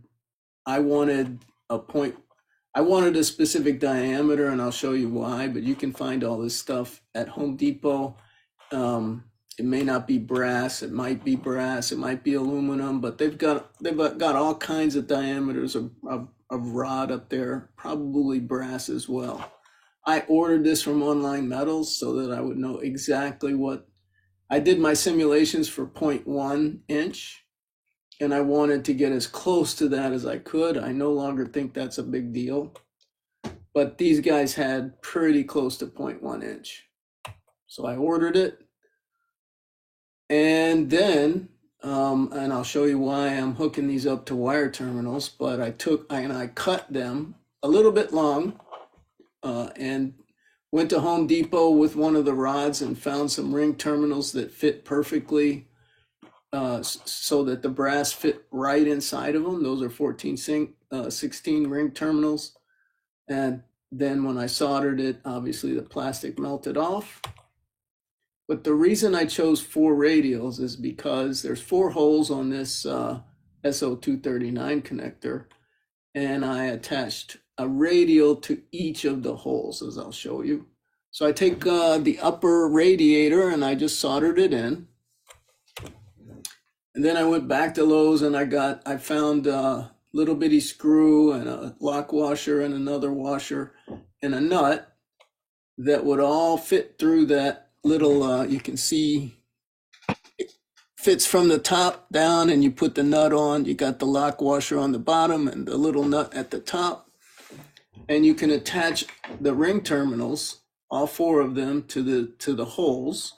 a specific diameter, and I'll show you why, but you can find all this stuff at Home Depot. It may not be brass, it might be brass, it might be aluminum, but they've got all kinds of diameters of rod up there, probably brass as well. I ordered this from Online Metals so that I would know exactly what. I did my simulations for 0.1 inch, and I wanted to get as close to that as I could. I no longer think that's a big deal, but these guys had pretty close to 0.1 inch. So I ordered it, and then, and I'll show you why I'm hooking these up to wire terminals, but I cut them a little bit long, and went to Home Depot with one of the rods and found some ring terminals that fit perfectly, so that the brass fit right inside of them. Those are 16 ring terminals. And then when I soldered it, obviously the plastic melted off. But the reason I chose 4 radials is because there's 4 holes on this SO239 connector, and I attached a radial to each of the holes, as I'll show you. So I take the upper radiator and I just soldered it in. And then I went back to Lowe's and I found a little bitty screw and a lock washer and another washer and a nut that would all fit through that little, you can see it fits from the top down, and you put the nut on. You got the lock washer on the bottom and the little nut at the top. and you can attach the ring terminals, all 4 of them, to the holes.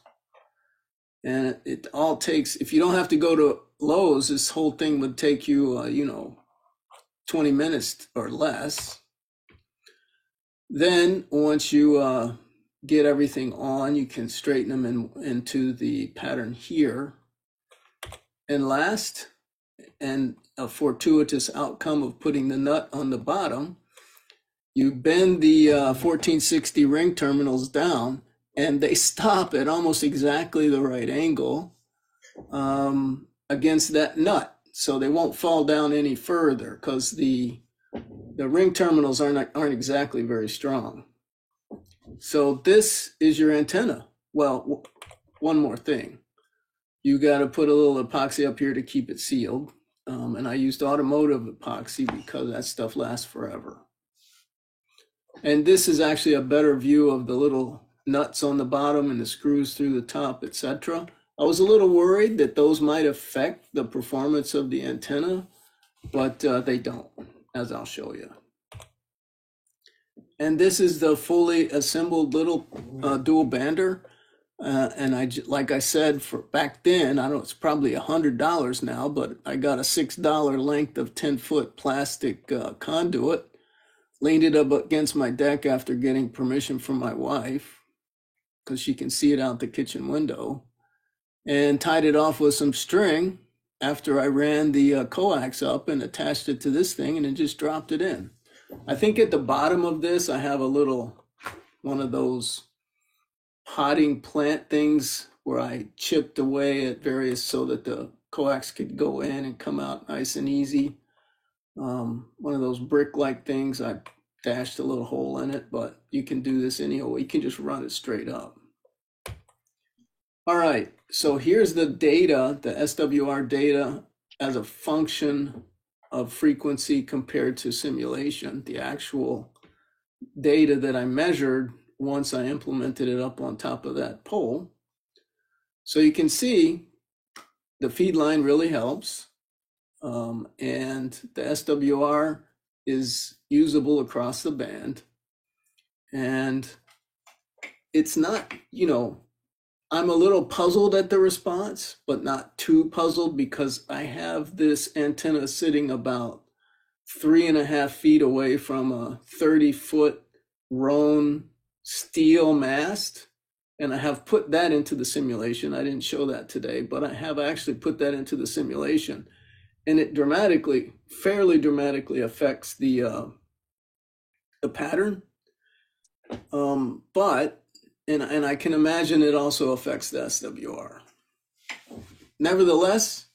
And it all takes, if you don't have to go to Lowe's, this whole thing would take you, 20 minutes or less. Then once you get everything on, you can straighten them into the pattern here. And last, and a fortuitous outcome of putting the nut on the bottom, you bend the 1460 ring terminals down, and they stop at almost exactly the right angle against that nut. So they won't fall down any further, because the ring terminals aren't exactly very strong. So this is your antenna. Well, one more thing. You got to put a little epoxy up here to keep it sealed. And I used automotive epoxy because that stuff lasts forever. And this is actually a better view of the little nuts on the bottom and the screws through the top, etc. I was a little worried that those might affect the performance of the antenna, but they don't, as I'll show you. And this is the fully assembled little dual bander. And like I said, for back then, I don't know, it's probably $100 now, but I got a $6 length of 10-foot plastic conduit, leaned it up against my deck after getting permission from my wife, because she can see it out the kitchen window, and tied it off with some string after I ran the coax up and attached it to this thing, and then just dropped it in. I think at the bottom of this, I have a little, one of those potting plant things where I chipped away at various so that the coax could go in and come out nice and easy. One of those brick-like things, I dashed a little hole in it, but you can do this anyway. You can just run it straight up. All right, so here's the data, the SWR data as a function of frequency compared to simulation, the actual data that I measured once I implemented it up on top of that pole. So you can see the feed line really helps, and the SWR is usable across the band. And it's not, I'm a little puzzled at the response, but not too puzzled, because I have this antenna sitting about 3.5 feet away from a 30-foot Rohn steel mast, and I have put that into the simulation. I didn't show that today, but I have actually put that into the simulation, and it fairly dramatically affects the pattern. But I can imagine it also affects the SWR. Nevertheless,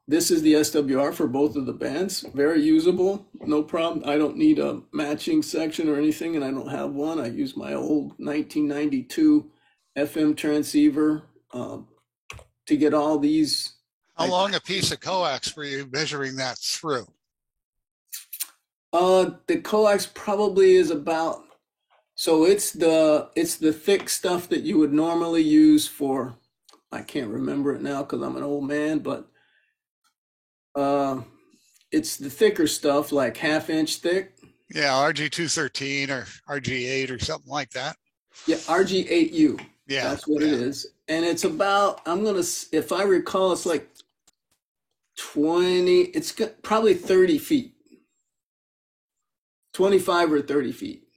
this is the SWR for both of the bands. Very usable, no problem. I don't need a matching section or anything, and I don't have one. I use my old 1992 FM transceiver to get all these. How long a piece of coax were you measuring that through? The coax probably is about, so it's the thick stuff that you would normally use for, I can't remember it now because I'm an old man, but it's the thicker stuff, like 1/2 inch thick. Yeah, RG213 or RG8 or something like that. Yeah, RG8U. Yeah, that's what it is. And it's about, if I recall, it's like 20, it's probably 30 feet, 25 or 30 feet.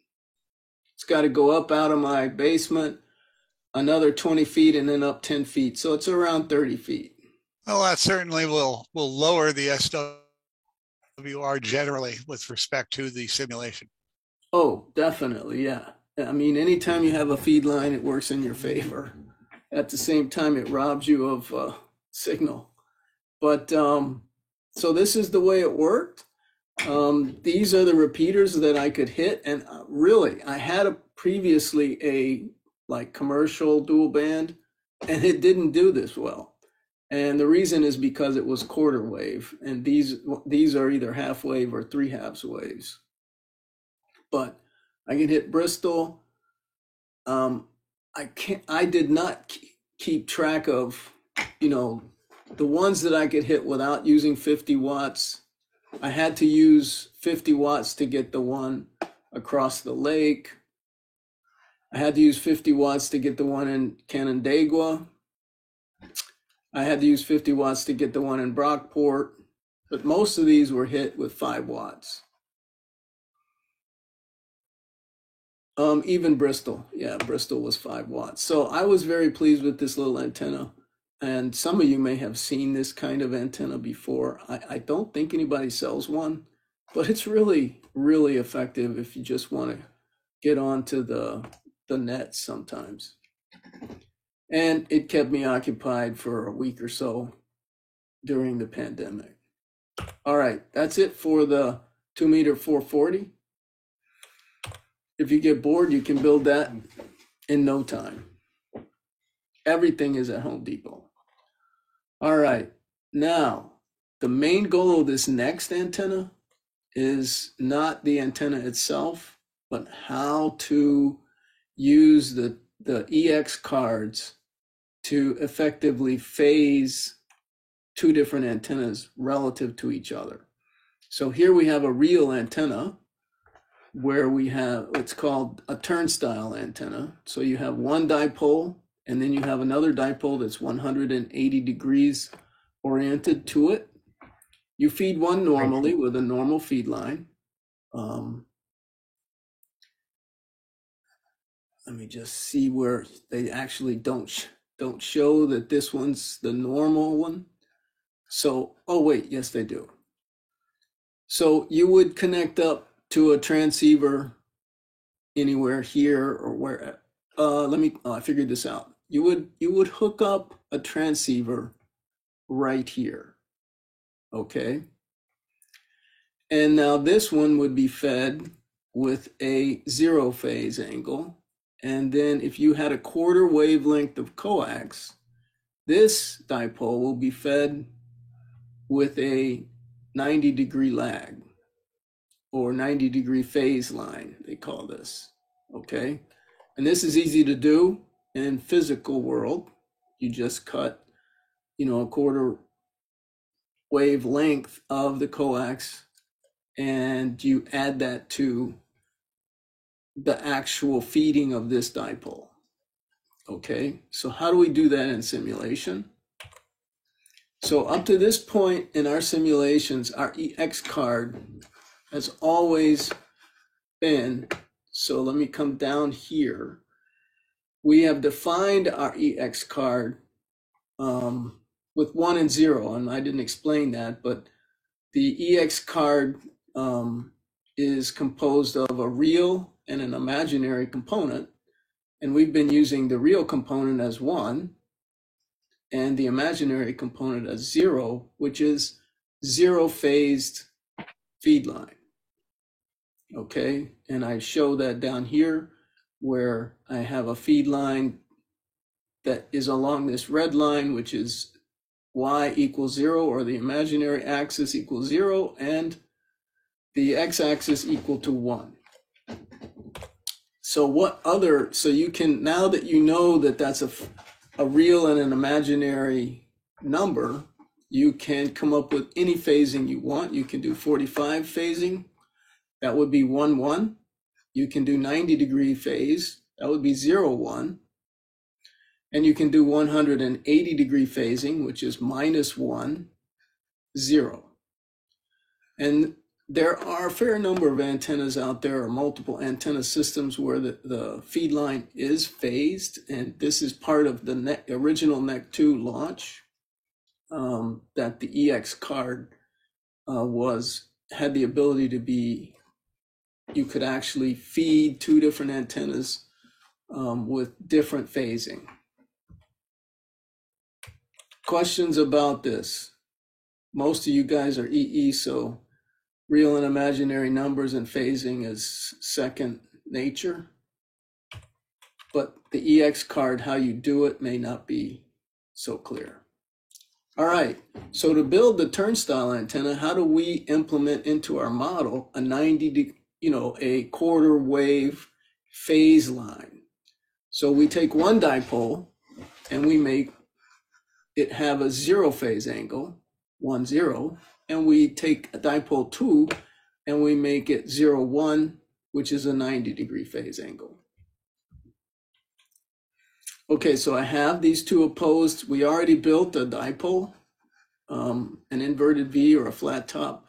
It's got to go up out of my basement, another 20 feet, and then up 10 feet. So it's around 30 feet. Well, that certainly will lower the SWR generally with respect to the simulation. Oh, definitely, yeah. I mean, anytime you have a feed line, it works in your favor. At the same time, it robs you of signal. But so this is the way it worked. These are the repeaters that I could hit, and really, I had previously a commercial dual band, and it didn't do this well. And the reason is because it was quarter wave, and these are either half wave or 3/2 waves. But I can hit Bristol. I did not keep track of, the ones that I could hit without using 50 watts. I had to use 50 watts to get the one across the lake. I had to use 50 watts to get the one in Canandaigua. I had to use 50 watts to get the one in Brockport, but most of these were hit with 5 watts. Even Bristol, yeah, Bristol was 5 watts. So I was very pleased with this little antenna. And some of you may have seen this kind of antenna before. I don't think anybody sells one, but it's really, really effective if you just want to get onto the net sometimes. And it kept me occupied for a week or so during the pandemic. All right, that's it for the 2-meter 440. If you get bored, you can build that in no time. Everything is at Home Depot. All right, now the main goal of this next antenna is not the antenna itself, but how to use the EX cards to effectively phase 2 different antennas relative to each other. So here we have a real antenna where we have, it's called a turnstile antenna. So you have one dipole, and then you have another dipole that's 180 degrees oriented to it. You feed one normally with a normal feed line. Let me just see where they actually don't show that this one's the normal one. So, oh wait, yes they do. So you would connect up to a transceiver anywhere here or where. I figured this out. You would hook up a transceiver right here, okay? And now this one would be fed with a 0 phase angle. And then if you had a quarter wavelength of coax, this dipole will be fed with a 90-degree lag, or 90-degree phase line, they call this, okay? And this is easy to do in physical world. You just cut, a quarter wavelength of the coax, and you add that to the actual feeding of this dipole, okay? So how do we do that in simulation? So up to this point in our simulations, our EX card has always been, so let me come down here. We have defined our EX card with 1 and 0, and I didn't explain that, but the EX card is composed of a real and an imaginary component, and we've been using the real component as 1 and the imaginary component as 0, which is 0 phased feed line. Okay, and I show that down here where I have a feed line that is along this red line, which is y equals 0, or the imaginary axis equals 0, and the x-axis equal to 1. So you can, now that you know that that's a real and an imaginary number, you can come up with any phasing you want. You can do 45 phasing, that would be 1, 1. You can do 90-degree phase, that would be 0, 1. And you can do 180-degree phasing, which is -1, 0. And there are a fair number of antennas out there, or multiple antenna systems where the feed line is phased, and this is part of the original NEC 2 launch that the EX card had the ability to be, you could actually feed 2 different antennas with different phasing. Questions about this? Most of you guys are EE, so real and imaginary numbers and phasing is second nature. But the EX card, how you do it, may not be so clear. All right, so to build the turnstile antenna, how do we implement into our model a 90, a quarter wave phase line? So we take one dipole and we make it have a 0 phase angle, 1, 0, and we take a dipole 2 and we make it 0, 1, which is a 90-degree phase angle. Okay, so I have these two opposed. We already built a dipole, an inverted V or a flat top.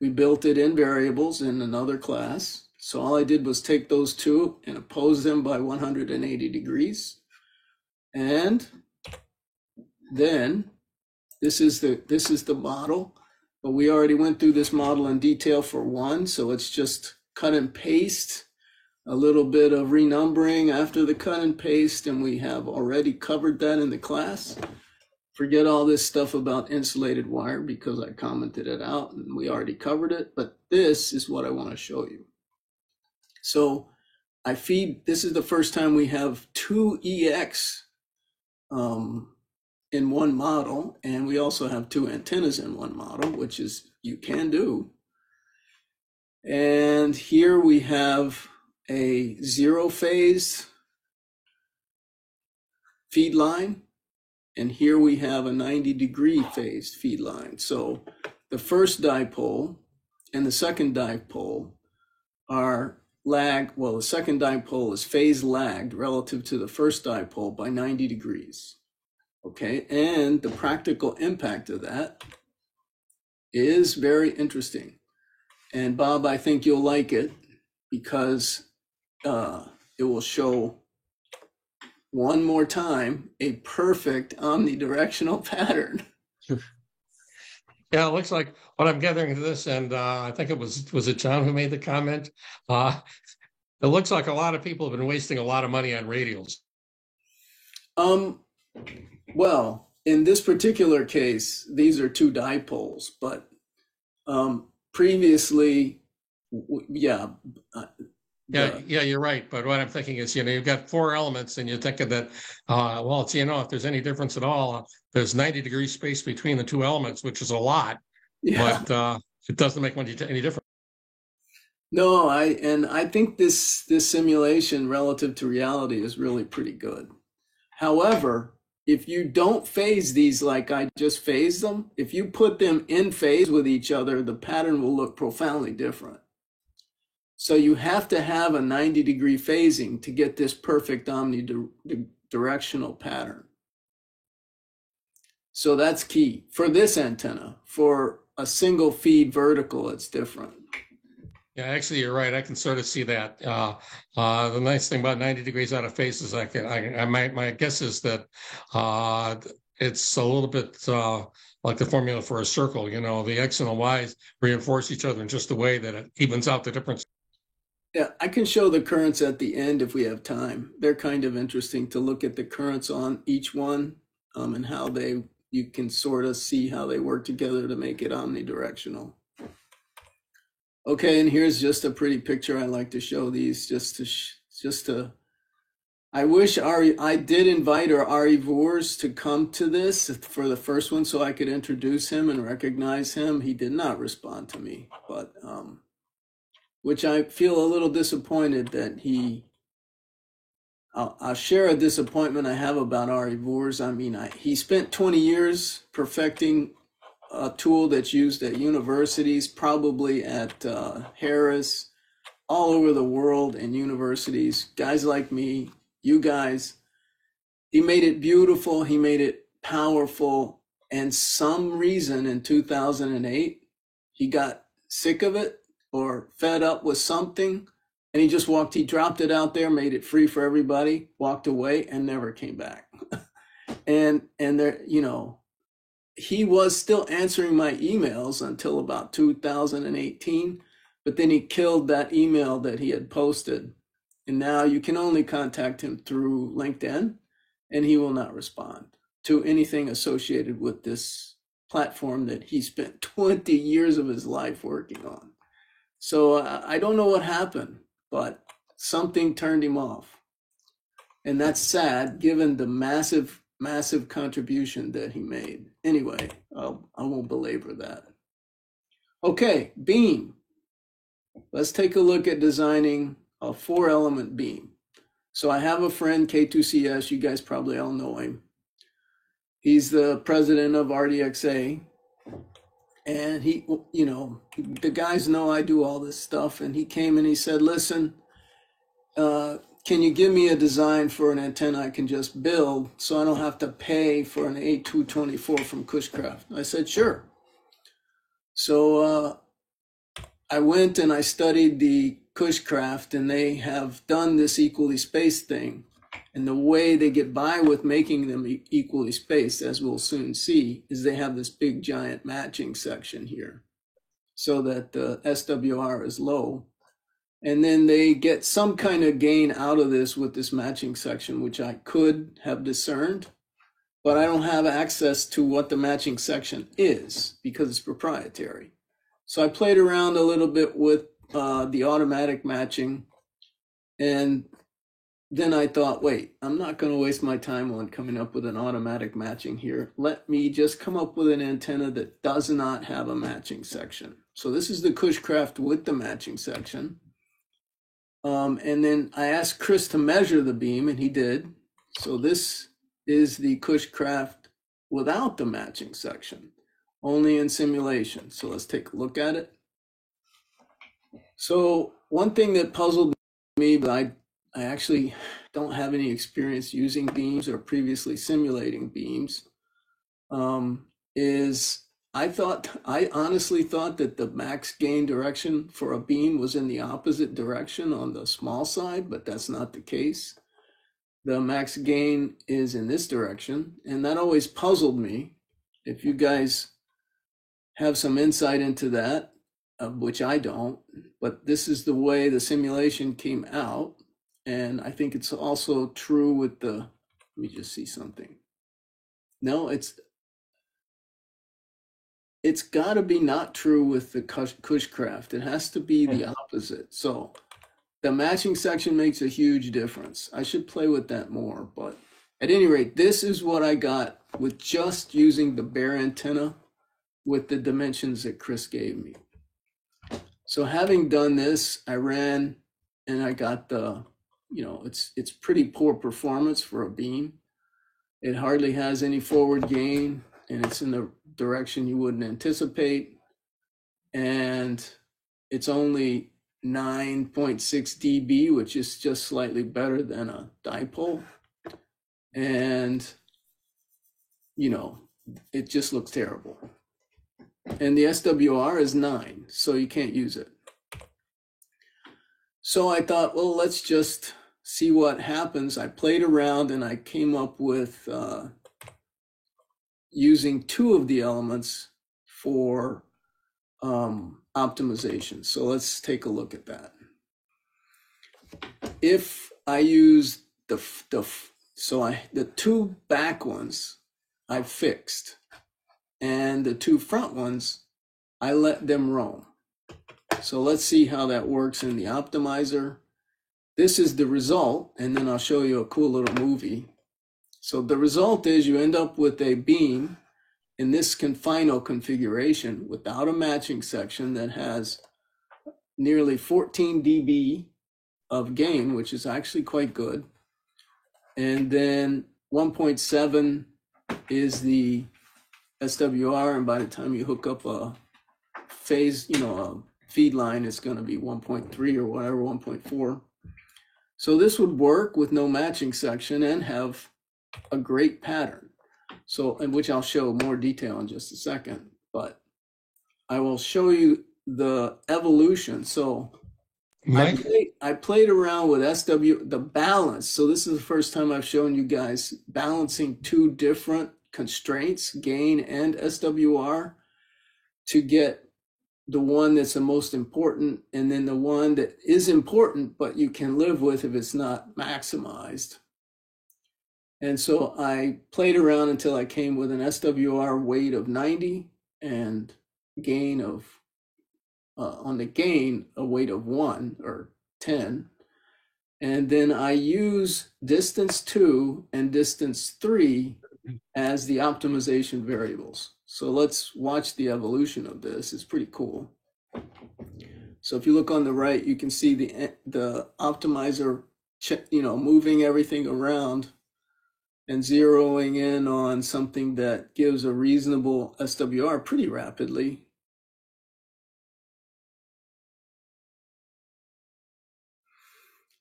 We built it in variables in another class. So all I did was take those two and oppose them by 180 degrees. And then this is the model, but we already went through this model in detail for one. So it's just cut and paste, a little bit of renumbering after the cut and paste, and we have already covered that in the class. Forget all this stuff about insulated wire because I commented it out and we already covered it, but this is what I want to show you. So this is the first time we have two EX in one model, and we also have two antennas in one model, which is you can do. And here we have a 0 phase feed line, and here we have a 90-degree phase feed line. So the first dipole and the second dipole are the second dipole is phase lagged relative to the first dipole by 90 degrees. Okay, and the practical impact of that is very interesting. And Bob, I think you'll like it because it will show one more time a perfect omnidirectional pattern. Yeah, it looks like what I'm gathering to this, and I think it was it John who made the comment? It looks like a lot of people have been wasting a lot of money on radials. Well, in this particular case, these are two dipoles, but previously, yeah, you're right. But what I'm thinking is, you've got 4 elements, and you're thinking that, if there's any difference at all, there's 90-degree space between the 2 elements, which is a lot, but it doesn't make any difference. No, I think this simulation relative to reality is really pretty good. However, if you don't phase these like I just phased them, if you put them in phase with each other, the pattern will look profoundly different. So you have to have a 90-degree phasing to get this perfect omnidirectional pattern. So that's key for this antenna. For a single feed vertical, it's different. Yeah, actually, you're right. I can sort of see that. The nice thing about 90 degrees out of phase is my guess is that it's a little bit like the formula for a circle. The X and the Y's reinforce each other in just a way that it evens out the difference. Yeah, I can show the currents at the end if we have time. They're kind of interesting to look at the currents on each one and how you can sort of see how they work together to make it omnidirectional. Okay, and here's just a pretty picture. I like to show these I wish I did invite Ari Voers to come to this for the first one so I could introduce him and recognize him. He did not respond to me, but which I feel a little disappointed that I'll share a disappointment I have about Ari Voers. I mean, he spent 20 years perfecting a tool that's used at universities, probably at Harris, all over the world in universities. Guys like me, you guys, he made it beautiful, he made it powerful, and some reason in 2008, he got sick of it or fed up with something, and he dropped it out there, made it free for everybody, walked away, and never came back. and there, he was still answering my emails until about 2018, but then he killed that email that he had posted. And now you can only contact him through LinkedIn, and he will not respond to anything associated with this platform that he spent 20 years of his life working on. So I don't know what happened, but something turned him off. And that's sad given the massive contribution that he made. Anyway, I won't belabor that. Okay, beam. Let's take a look at designing a 4-element beam. So I have a friend, K2CS, you guys probably all know him. He's the president of RDXA. And he, you know, the guys know I do all this stuff. And he came and he said, listen, can you give me a design for an antenna I can just build so I don't have to pay for an A224 from Cushcraft? I said, sure. So I went and I studied the Cushcraft, and they have done this equally spaced thing. And the way they get by with making them equally spaced, as we'll soon see, is they have this big giant matching section here so that the SWR is low. And then they get some kind of gain out of this with this matching section, which I could have discerned, but I don't have access to what the matching section is because it's proprietary. So I played around a little bit with the automatic matching, and then I thought, wait, I'm not going to waste my time on coming up with an automatic matching here. Let me just come up with an antenna that does not have a matching section. So this is the Cushcraft with the matching section. And then I asked Chris to measure the beam, and he did. So this is the Cushcraft without the matching section, only in simulation. So let's take a look at it. So one thing that puzzled me, but I actually don't have any experience using beams or previously simulating beams, is I honestly thought that the max gain direction for a beam was in the opposite direction on the small side, but that's not the case. The max gain is in this direction, and that always puzzled me. If you guys have some insight into that, which I don't, but this is the way the simulation came out. And I think it's also true with the, let me just see something. No, it's got to be not true with the Cushcraft. It has to be the opposite. So the matching section makes a huge difference. I should play with that more, but at any rate, this is what I got with just using the bare antenna with the dimensions that Chris gave me. So having done this, I ran and I got the, you know, it's pretty poor performance for a beam. It hardly has any forward gain, and it's in the direction you wouldn't anticipate. And it's only 9.6 dB, which is just slightly better than a dipole. And, you know, it just looks terrible. And the SWR is 9, so you can't use it. So I thought, well, let's just see what happens. I played around and I came up with using 2 of the elements for optimization. So let's take a look at that. If I use the 2 back ones I fixed, and the 2 front ones I let them roam. So let's see how that works in the optimizer. This is the result, and then I'll show you a cool little movie. So the result is you end up with a beam in this Confino configuration without a matching section that has nearly 14 dB of gain, which is actually quite good. And then 1.7 is the SWR, and by the time you hook up a phase, you know, a feed line, it's going to be 1.3 or whatever, 1.4. So this would work with no matching section and have a great pattern. So, in which I'll show more detail in just a second, but I will show you the evolution. So I played around with the balance. So this is the first time I've shown you guys balancing 2 different constraints, gain and SWR, to get the one that's the most important, and then the one that is important, but you can live with if it's not maximized. And so I played around until I came with an SWR weight of 90 and gain of, on the gain, a weight of 1 or 10. And then I use distance 2 and distance 3 as the optimization variables. So let's watch the evolution of this. It's pretty cool. So if you look on the right, you can see the optimizer, you know, moving everything around and zeroing in on something that gives a reasonable SWR pretty rapidly.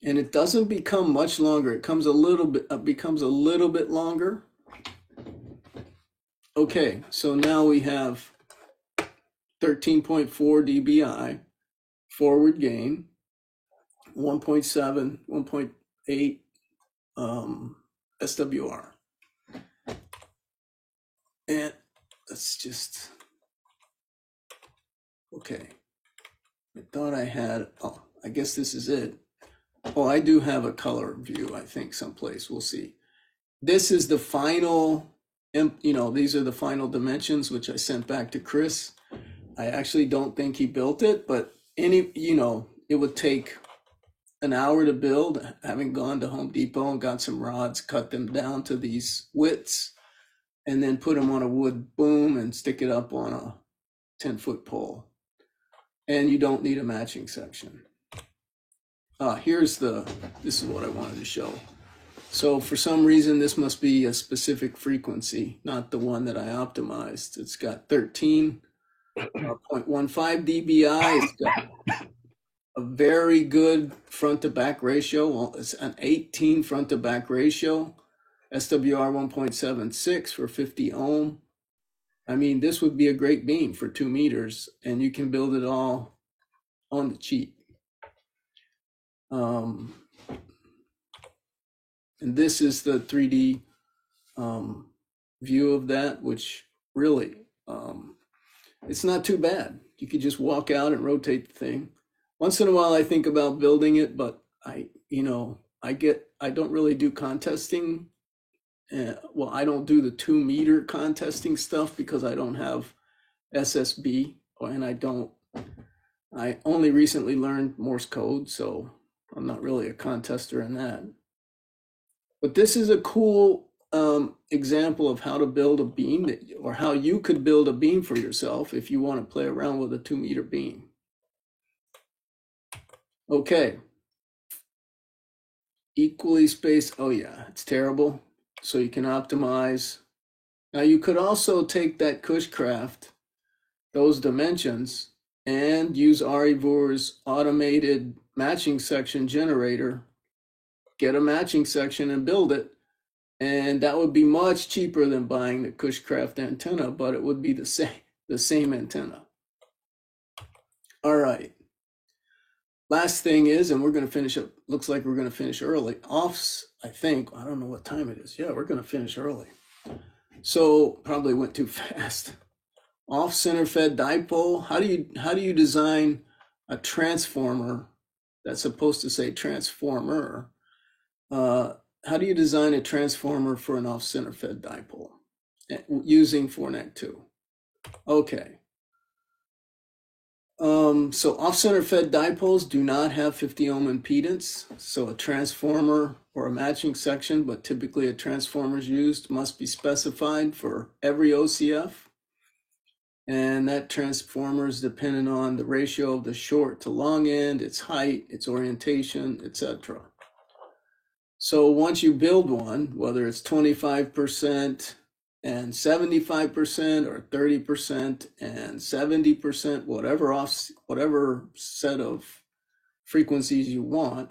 And it doesn't become much longer. It becomes a little bit longer. Okay, so now we have 13.4 dBi forward gain, 1.7, 1.8 SWR. And let's just, okay. I thought I had, oh, I guess this is it. Oh, I do have a color view, I think, someplace. We'll see. This is the final, these are the final dimensions, which I sent back to Chris. I actually don't think he built it, but it would take an hour to build, having gone to Home Depot and got some rods, cut them down to these widths, and then put them on a wood boom and stick it up on a 10-foot pole. And you don't need a matching section. This is what I wanted to show. So for some reason, this must be a specific frequency, not the one that I optimized. It's got 13.15 dBi. It's got a very good front to back ratio. Well, it's an 18 front to back ratio. SWR 1.76 for 50 ohm. I mean, this would be a great beam for 2 meters, and you can build it all on the cheap. And this is the 3D view of that, which really, it's not too bad. You could just walk out and rotate the thing. Once in a while, I think about building it, but I don't really do contesting. Well, I don't do the 2 meter contesting stuff because I don't have SSB, and I only recently learned Morse code, so I'm not really a contester in that. But this is a cool example of how to build a beam, or how you could build a beam for yourself if you want to play around with a 2 meter beam. Okay. Equally spaced. Oh yeah, it's terrible. So you can optimize. Now you could also take that Cushcraft, those dimensions, and use Ari Vuur's automated matching section generator, get a matching section and build it. And that would be much cheaper than buying the Cushcraft antenna, but it would be the same antenna. All right. Last thing is, and we're going to finish up, looks like we're going to finish early. Offs, I think, I don't know what time it is. Yeah, we're going to finish early. So probably went too fast. Off center fed dipole. How do you design a transformer that's supposed to say transformer? How do you design a transformer for an off center fed dipole using Fornet 2? Okay. So off-center fed dipoles do not have 50 ohm impedance. So a transformer or a matching section, but typically a transformer is used, must be specified for every OCF. And that transformer is dependent on the ratio of the short to long end, its height, its orientation, etc. So once you build one, whether it's 25%, and 75% or 30% and 70%, whatever set of frequencies you want,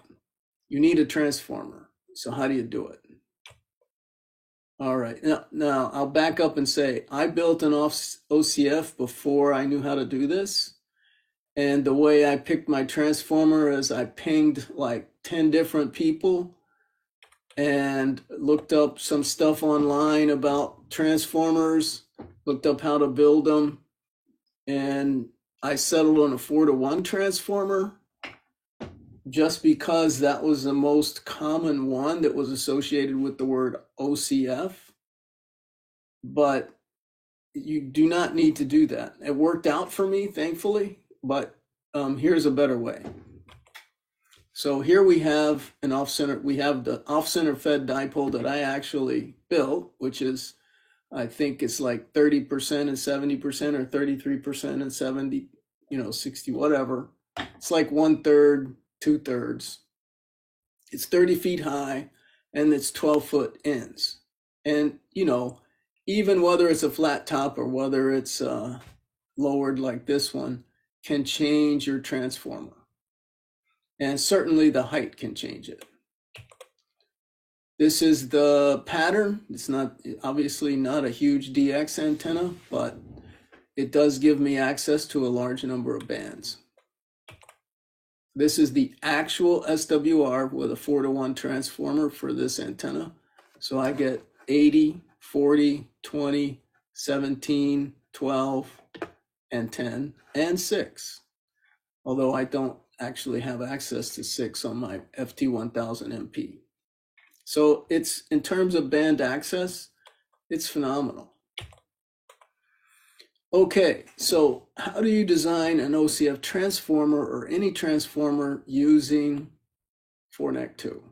you need a transformer. So how do you do it? All right, now I'll back up and say, I built an OCF before I knew how to do this. And the way I picked my transformer is I pinged like 10 different people and looked up some stuff online about transformers, looked up how to build them, and I settled on a 4-to-1 transformer just because that was the most common one that was associated with the word OCF. But you do not need to do that. It worked out for me, thankfully, but here's a better way. So here we have an off-center, we have the off-center fed dipole that I actually built, which is, I think it's like 30% and 70% or 33% and 70, 60, whatever. It's like 1/3, 2/3. It's 30 feet high and it's 12-foot ends. And, even whether it's a flat top or whether it's lowered like this one, can change your transformer. And certainly the height can change it. This is the pattern. It's not obviously not a huge DX antenna, but it does give me access to a large number of bands. This is the actual SWR with a 4-to-1 transformer for this antenna. So I get 80, 40, 20, 17, 12, and 10, and 6. Although I don't actually have access to 6 on my FT1000MP. So it's, in terms of band access, it's phenomenal. Okay, so how do you design an OCF transformer or any transformer using FORNEC 2?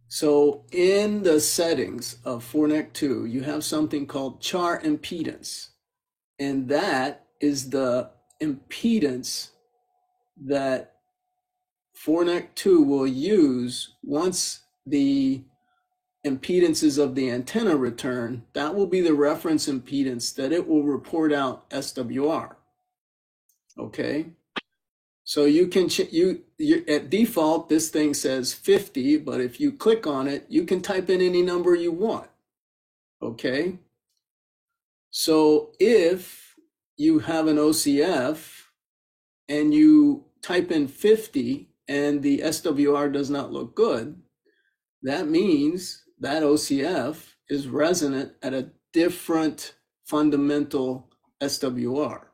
So in the settings of FORNEC 2, you have something called char impedance, and that is the impedance that FORNEC 2 will use once the impedances of the antenna return. That will be the reference impedance that it will report out SWR. Okay, so you can you at default this thing says 50, but if you click on it, you can type in any number you want. Okay, so if you have an OCF and you type in 50 and the SWR does not look good, that means that OCF is resonant at a different fundamental SWR.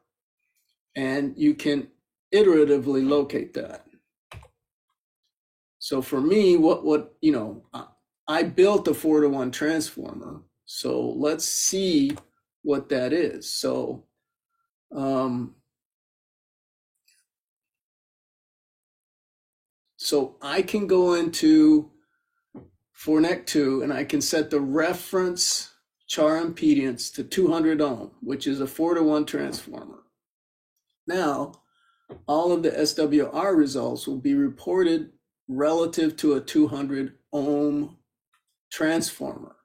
And you can iteratively locate that. So for me, I built a 4-to-1 transformer. So let's see what that is. So I can go into FORNEC 2 and I can set the reference char impedance to 200 ohm, which is a 4-to-1 transformer. Now, all of the SWR results will be reported relative to a 200 ohm transformer.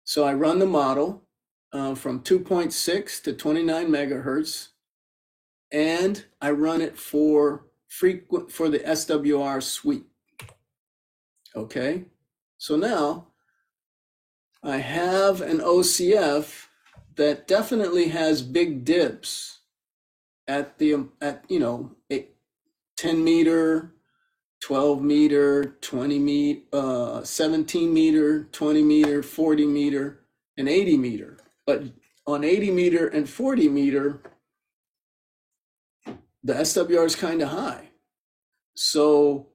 So I run the model from 2.6 to 29 megahertz, and I run it for the SWR sweep. Okay, so now I have an OCF that definitely has big dips at 10 meter, 12 meter, 20 meter, 17 meter, 20 meter, 40 meter, and 80 meter. But on 80 meter and 40 meter, the SWR is kind of high. So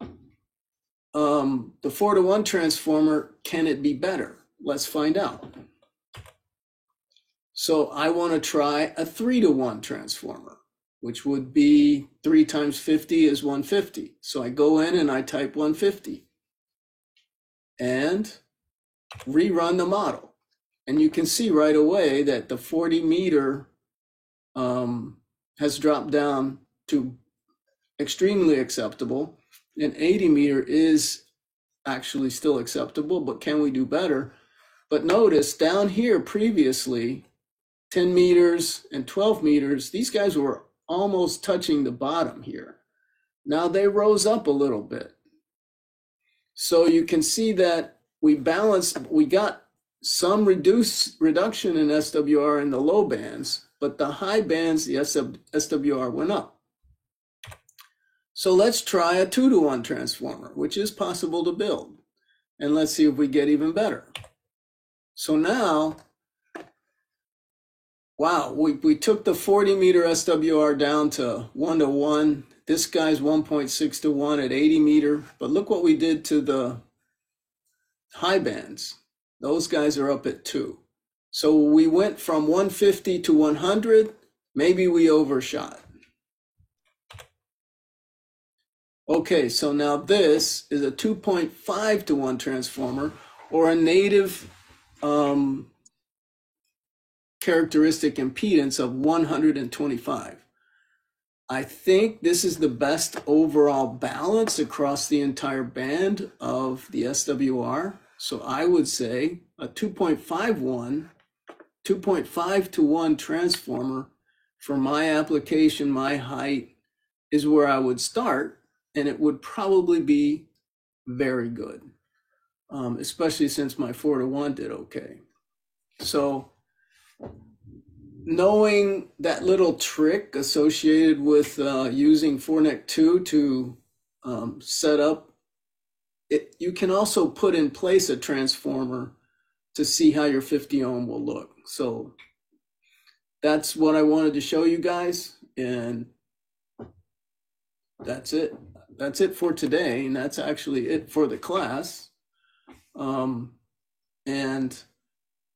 the 4-to-1 transformer, can it be better? Let's find out. So I want to try a 3-to-1 transformer, which would be 3 times 50 is 150. So I go in and I type 150 and rerun the model. And you can see right away that the 40 meter has dropped down to extremely acceptable, and 80 meter is actually still acceptable, but can we do better? But notice down here previously, 10 meters and 12 meters, these guys were almost touching the bottom here. Now they rose up a little bit. So you can see that we got some reduction in SWR in the low bands, but the high bands, the SWR went up. So let's try a 2-to-1 transformer, which is possible to build. And let's see if we get even better. So now, wow, we took the 40 meter SWR down to 1-to-1. This guy's 1.6 to 1 at 80 meter. But look what we did to the high bands. Those guys are up at 2. So we went from 150 to 100. Maybe we overshot. Okay, so now this is a 2.5 to 1 transformer, or a native characteristic impedance of 125. I think this is the best overall balance across the entire band of the SWR. So I would say a 2.5 to 1 transformer for my application, my height, is where I would start. and it would probably be very good, especially since my 4-to-1 did okay. So knowing that little trick associated with using Fornet 2 to set up, you can also put in place a transformer to see how your 50 ohm will look. So that's what I wanted to show you guys, and that's it. That's it for today, and that's actually it for the class. And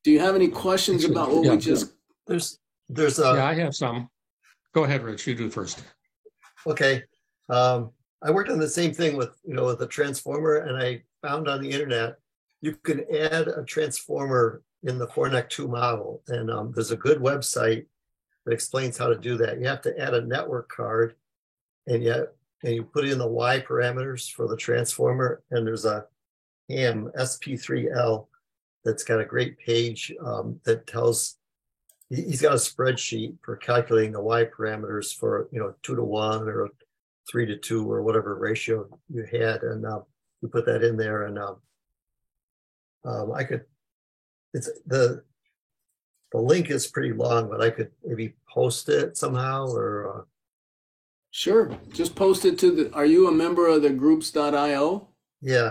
do you have any questions about what we just? There's Yeah, I have some. Go ahead, Rich. You do first. okay. I worked on the same thing with the transformer, and I found on the internet you can add a transformer in the Fornet 2 model, and there's a good website that explains how to do that. You have to add a network card, and you put in the Y parameters for the transformer, and there's a ham SP3L that's got a great page that tells. He's got a spreadsheet for calculating the Y parameters for 2-to-1 or 3-to-2 or whatever ratio you had, and you put that in there, and I could. It's the link is pretty long, but I could maybe post it somehow or. Sure, just post it to the. Are you a member of the groups.io? Yeah.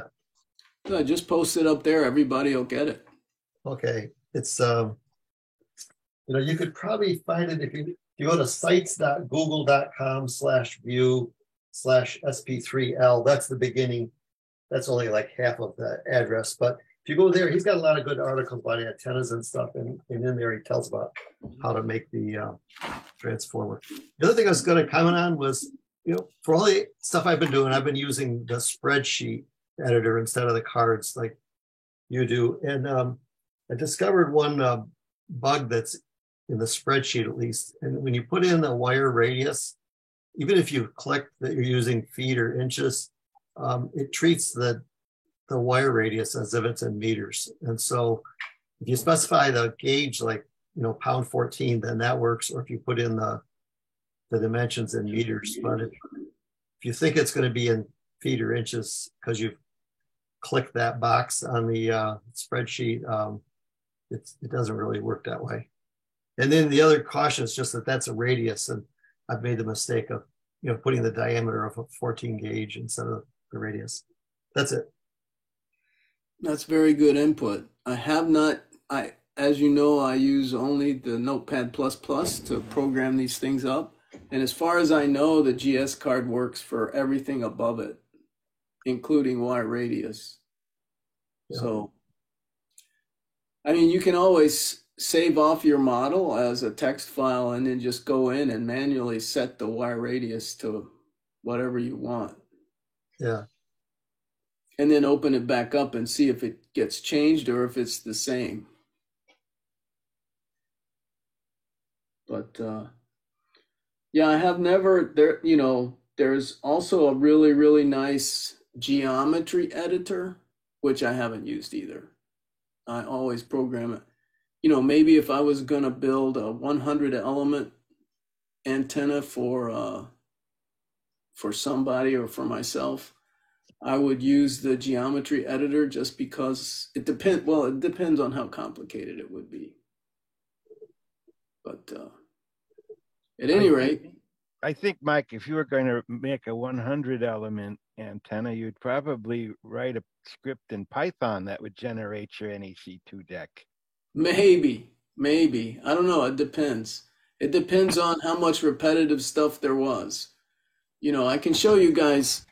No, just post it up there. Everybody will get it. Okay, it's you could probably find it if you go to sites.google.com/view/sp3l. That's the beginning. That's only like half of the address, but if you go there, he's got a lot of good articles about antennas and stuff, and in there he tells about how to make the transformer. The other thing I was going to comment on was, for all the stuff I've been doing, I've been using the spreadsheet editor instead of the cards like you do, and I discovered one bug that's in the spreadsheet at least. And when you put in the wire radius, even if you click that you're using feet or inches, it treats the wire radius as if it's in meters. And so if you specify the gauge like pound 14, then that works. Or if you put in the dimensions in meters. But if you think it's going to be in feet or inches because you've clicked that box on the spreadsheet, it doesn't really work that way. And then the other caution is just that's a radius, and I've made the mistake of putting the diameter of a 14 gauge instead of the radius. That's it. That's very good input. As you know, I use only the Notepad++ to program these things up. And as far as I know, the GS card works for everything above it, including Y radius. Yeah. So, you can always save off your model as a text file and then just go in and manually set the Y radius to whatever you want. Yeah. And then open it back up and see if it gets changed or if it's the same. But yeah, I have never there. There's also a really, really nice geometry editor, which I haven't used either. I always program it. Maybe if I was going to build a 100 element antenna for somebody or for myself, I would use the geometry editor just because it depends on how complicated it would be. But at any rate, I think, Mike, if you were going to make a 100 element antenna, you'd probably write a script in Python that would generate your NEC2 deck. Maybe. I don't know. It depends. It depends on how much repetitive stuff there was. I can show you guys.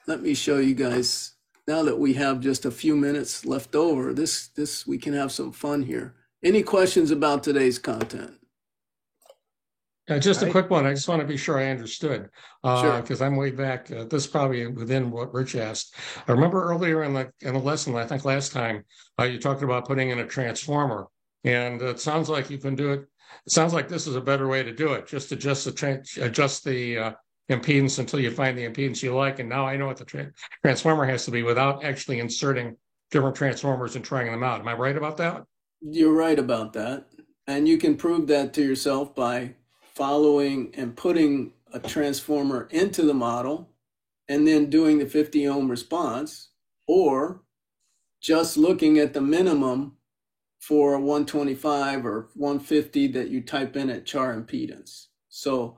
Let me show you guys, now that we have just a few minutes left over, this we can have some fun here. Any questions about today's content? Just a quick one. I just want to be sure I understood, because I'm way back. This is probably within what Rich asked. I remember earlier in the lesson, I think last time, you talked about putting in a transformer, and it sounds like you can do it. It sounds like this is a better way to do it. Just adjust the impedance until you find the impedance you like. And now I know what the transformer has to be without actually inserting different transformers and trying them out. Am I right about that? You're right about that. And you can prove that to yourself by following and putting a transformer into the model and then doing the 50 ohm response, or just looking at the minimum for 125 or 150 that you type in at char impedance. So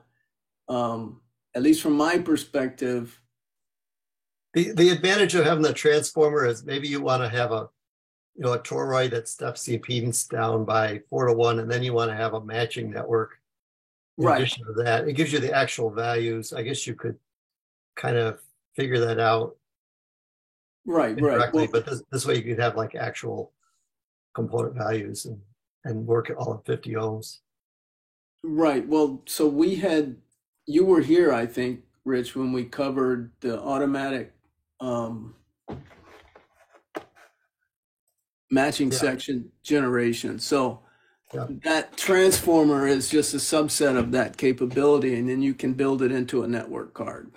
at least from my perspective, the advantage of having the transformer is maybe you want to have a toroid that steps the impedance down by 4-to-1, and then you want to have a matching network. In right. addition to that, it gives you the actual values. I guess you could kind of figure that out Right. indirectly, Well, but this way you could have like actual component values and work it all at 50 ohms. right. Well, so you were here, I think, Rich, when we covered the automatic matching Yeah. section generation. So Yeah. that transformer is just a subset of that capability, and then you can build it into a network card.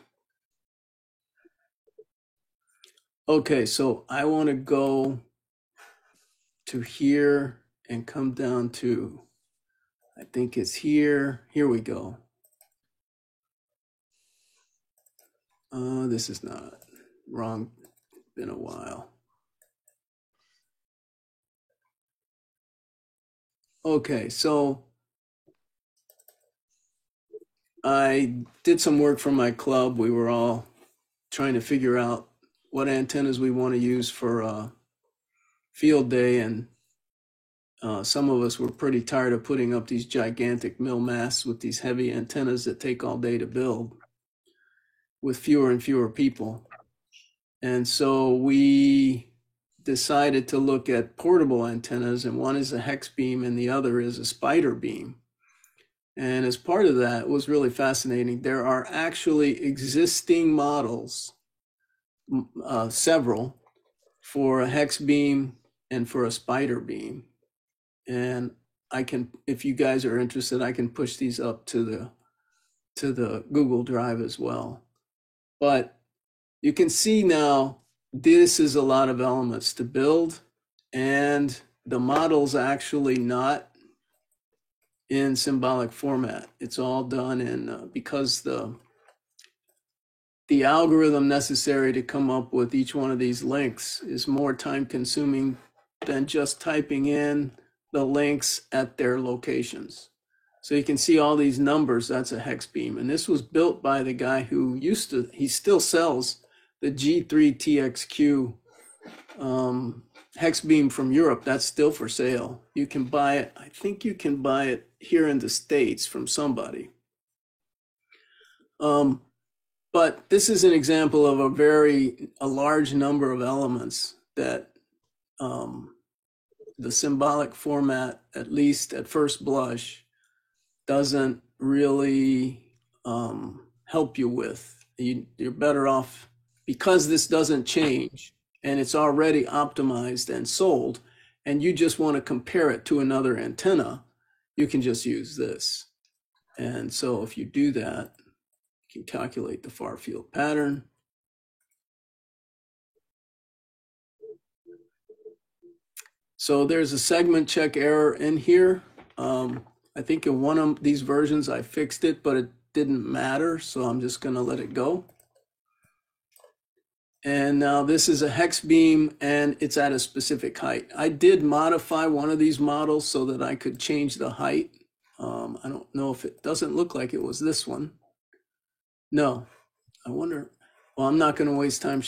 Okay, so I want to go to here and come down to, I think it's here. Here we go. This is not wrong. Been a while. Okay, so I did some work for my club. We were all trying to figure out what antennas we want to use for field day, and some of us were pretty tired of putting up these gigantic mill masts with these heavy antennas that take all day to build with fewer and fewer people. And so we decided to look at portable antennas, and one is a hex beam and the other is a spider beam. And as part of that, it was really fascinating. There are actually existing models, several, for a hex beam and for a spider beam. And I can, if you guys are interested, I can push these up to the Google Drive as well. But you can see now, this is a lot of elements to build, and the model's actually not in symbolic format. It's all done in, because the algorithm necessary to come up with each one of these links is more time consuming than just typing in the links at their locations. So you can see all these numbers, that's a hex beam. And this was built by the guy who he still sells the G3TXQ hex beam from Europe. That's still for sale. You can buy it. I think you can buy it here in the States from somebody. But this is an example of a large number of elements that the symbolic format, at least at first blush, doesn't really help you with. You're better off, because this doesn't change and it's already optimized and sold, and you just want to compare it to another antenna, you can just use this. And so if you do that, you can calculate the far field pattern. So there's a segment check error in here. I think in one of these versions I fixed it, but it didn't matter, so I'm just going to let it go. And now this is a hex beam, and it's at a specific height. I did modify one of these models so that I could change the height. I don't know if it doesn't look like it was this one. No, I wonder. Well, I'm not going to waste time.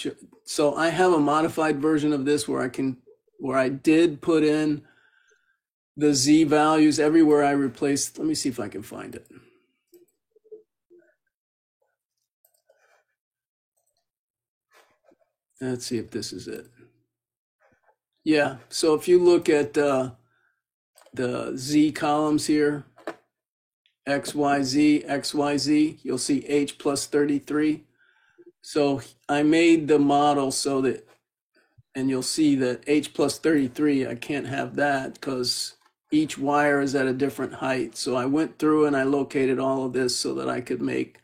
So I have a modified version of this where I did put in the Z values everywhere I replaced. Let me see if I can find it. Let's see if this is it. Yeah, so if you look at the Z columns here, XYZ, XYZ, you'll see H plus 33. So I made the model so that, and you'll see that H plus 33, I can't have that because each wire is at a different height. So I went through and I located all of this so that I could make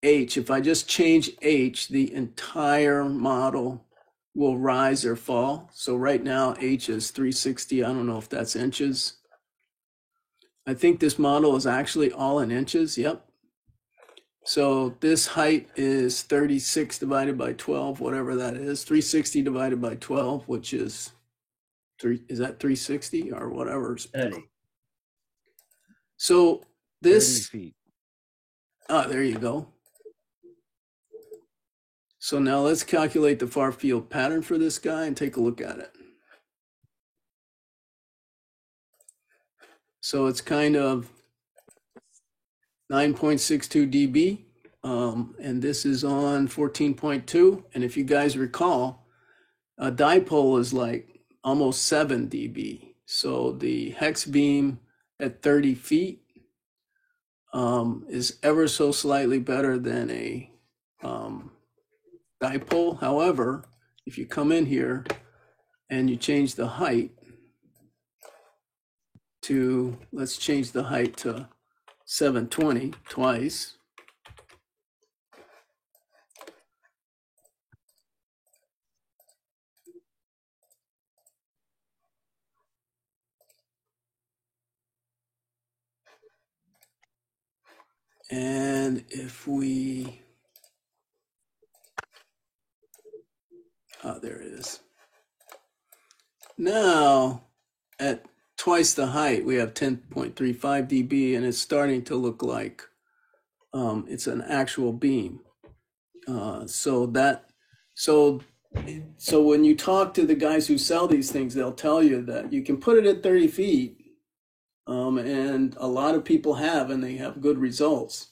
H. If I just change H, the entire model will rise or fall. So right now H is 360. I don't know if that's inches. I think this model is actually all in inches. Yep. So this height is 36 divided by 12, whatever that is. 360 divided by 12, which is is that 360 or whatever? 30. So 30 this, feet. there you go. So now let's calculate the far field pattern for this guy and take a look at it. So it's kind of 9.62 dB, and this is on 14.2. And if you guys recall, a dipole is like almost 7 dB. So the hex beam at 30 feet is ever so slightly better than a dipole. However, if you come in here and you change the height to, let's change the height to 720 twice. And if we, there it is. Now, at twice the height, we have 10.35 dB, and it's starting to look like it's an actual beam. So when you talk to the guys who sell these things, they'll tell you that you can put it at 30 feet, and a lot of people have, and they have good results.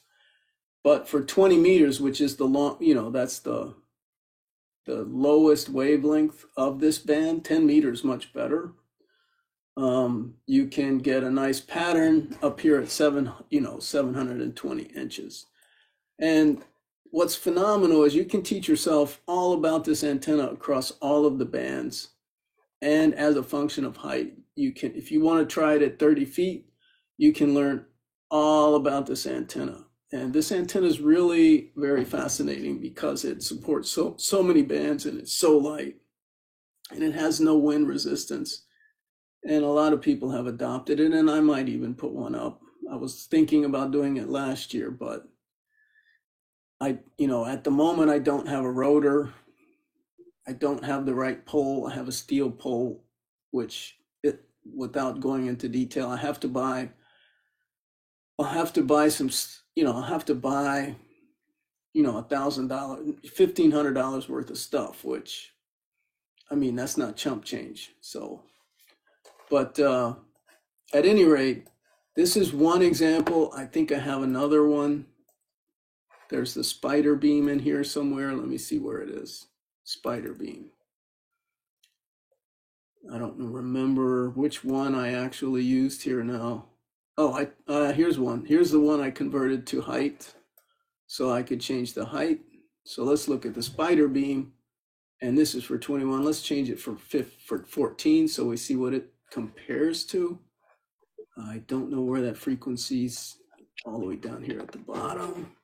But for 20 meters, which is the long, that's the lowest wavelength of this band, 10 meters much better. You can get a nice pattern up here at 720 inches. And what's phenomenal is you can teach yourself all about this antenna across all of the bands. And as a function of height, you can, if you want to try it at 30 feet, you can learn all about this antenna. And this antenna is really very fascinating because it supports so many bands, and it's so light, and it has no wind resistance. And a lot of people have adopted it, and I might even put one up. I was thinking about doing it last year, but at the moment I don't have a rotor. I don't have the right pole. I have a steel pole, which without going into detail, I'll have to buy some, I'll have to buy, $1,000, $1,500 worth of stuff, which, that's not chump change. So, but at any rate, this is one example. I think I have another one. There's the spider beam in here somewhere. Let me see where it is. Spider beam. I don't remember which one I actually used here now. Oh, here's one. Here's the one I converted to height, so I could change the height. So let's look at the spider beam, and this is for 21. Let's change it for 14, so we see what it compares to. I don't know where that frequency's, all the way down here at the bottom.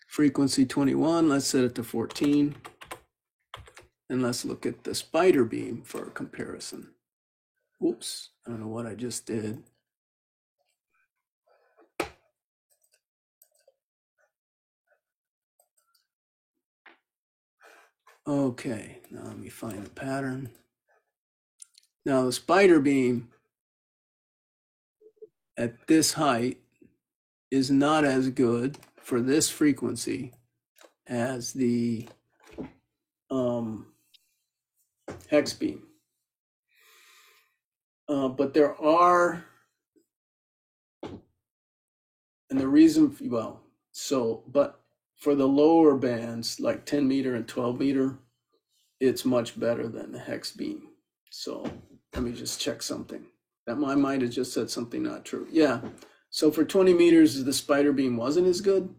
Frequency 21. Let's set it to 14, and let's look at the spider beam for a comparison. Whoops! I don't know what I just did. Okay, now let me find the pattern. Now the spider beam at this height is not as good for this frequency as the hex beam. But there are, and the reason, but for the lower bands, like 10 meter and 12 meter, it's much better than the hex beam. So let me just check something. That I might have just said something not true. Yeah, so for 20 meters, the spider beam wasn't as good,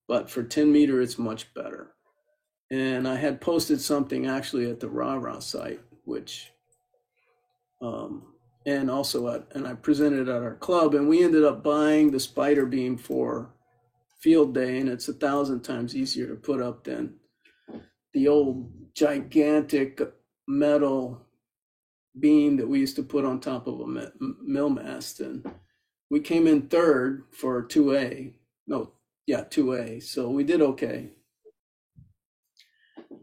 but for 10 meter, it's much better. And I had posted something actually at the Rah-Rah site, which, and also and I presented at our club, and we ended up buying the spider beam for field day, and it's 1,000 times easier to put up than the old gigantic metal beam that we used to put on top of a mill mast. And we came in third for 2A, no, Yeah, 2A. So we did okay.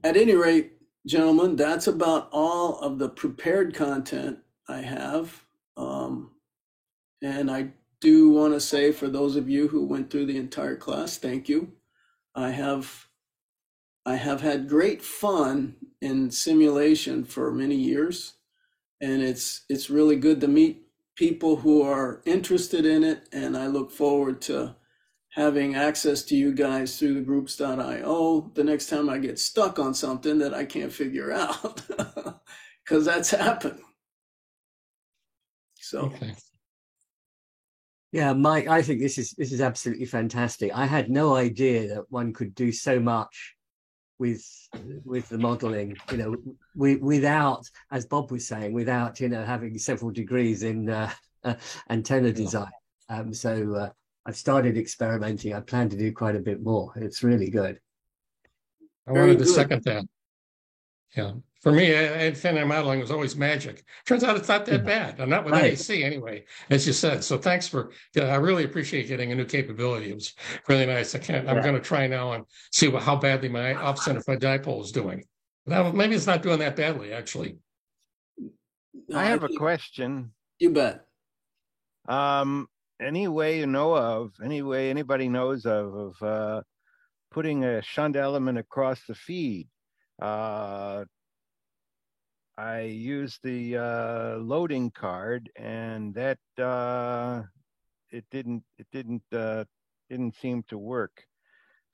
At any rate, gentlemen, that's about all of the prepared content I have. And I do want to say, for those of you who went through the entire class, thank you. I have had great fun in simulation for many years, and it's really good to meet people who are interested in it, and I look forward to having access to you guys through the groups.io the next time I get stuck on something that I can't figure out, because that's happened. So. Okay. Yeah, Mike, I think this is absolutely fantastic. I had no idea that one could do so much with the modeling, without, as Bob was saying, without having several degrees in antenna design. So I've started experimenting. I plan to do quite a bit more. It's really good. I wanted to second that. Yeah. For me, antenna modeling was always magic. Turns out it's not that bad. I'm not with NAC anyway, as you said. So thanks for, I really appreciate getting a new capability. It was really nice. I'm going to try now and see how badly my off-center dipole is doing. Maybe it's not doing that badly, actually. No, I have a question. You bet. Any way you know of, any way anybody knows of putting a shunt element across the feed? I used the loading card, and that it didn't seem to work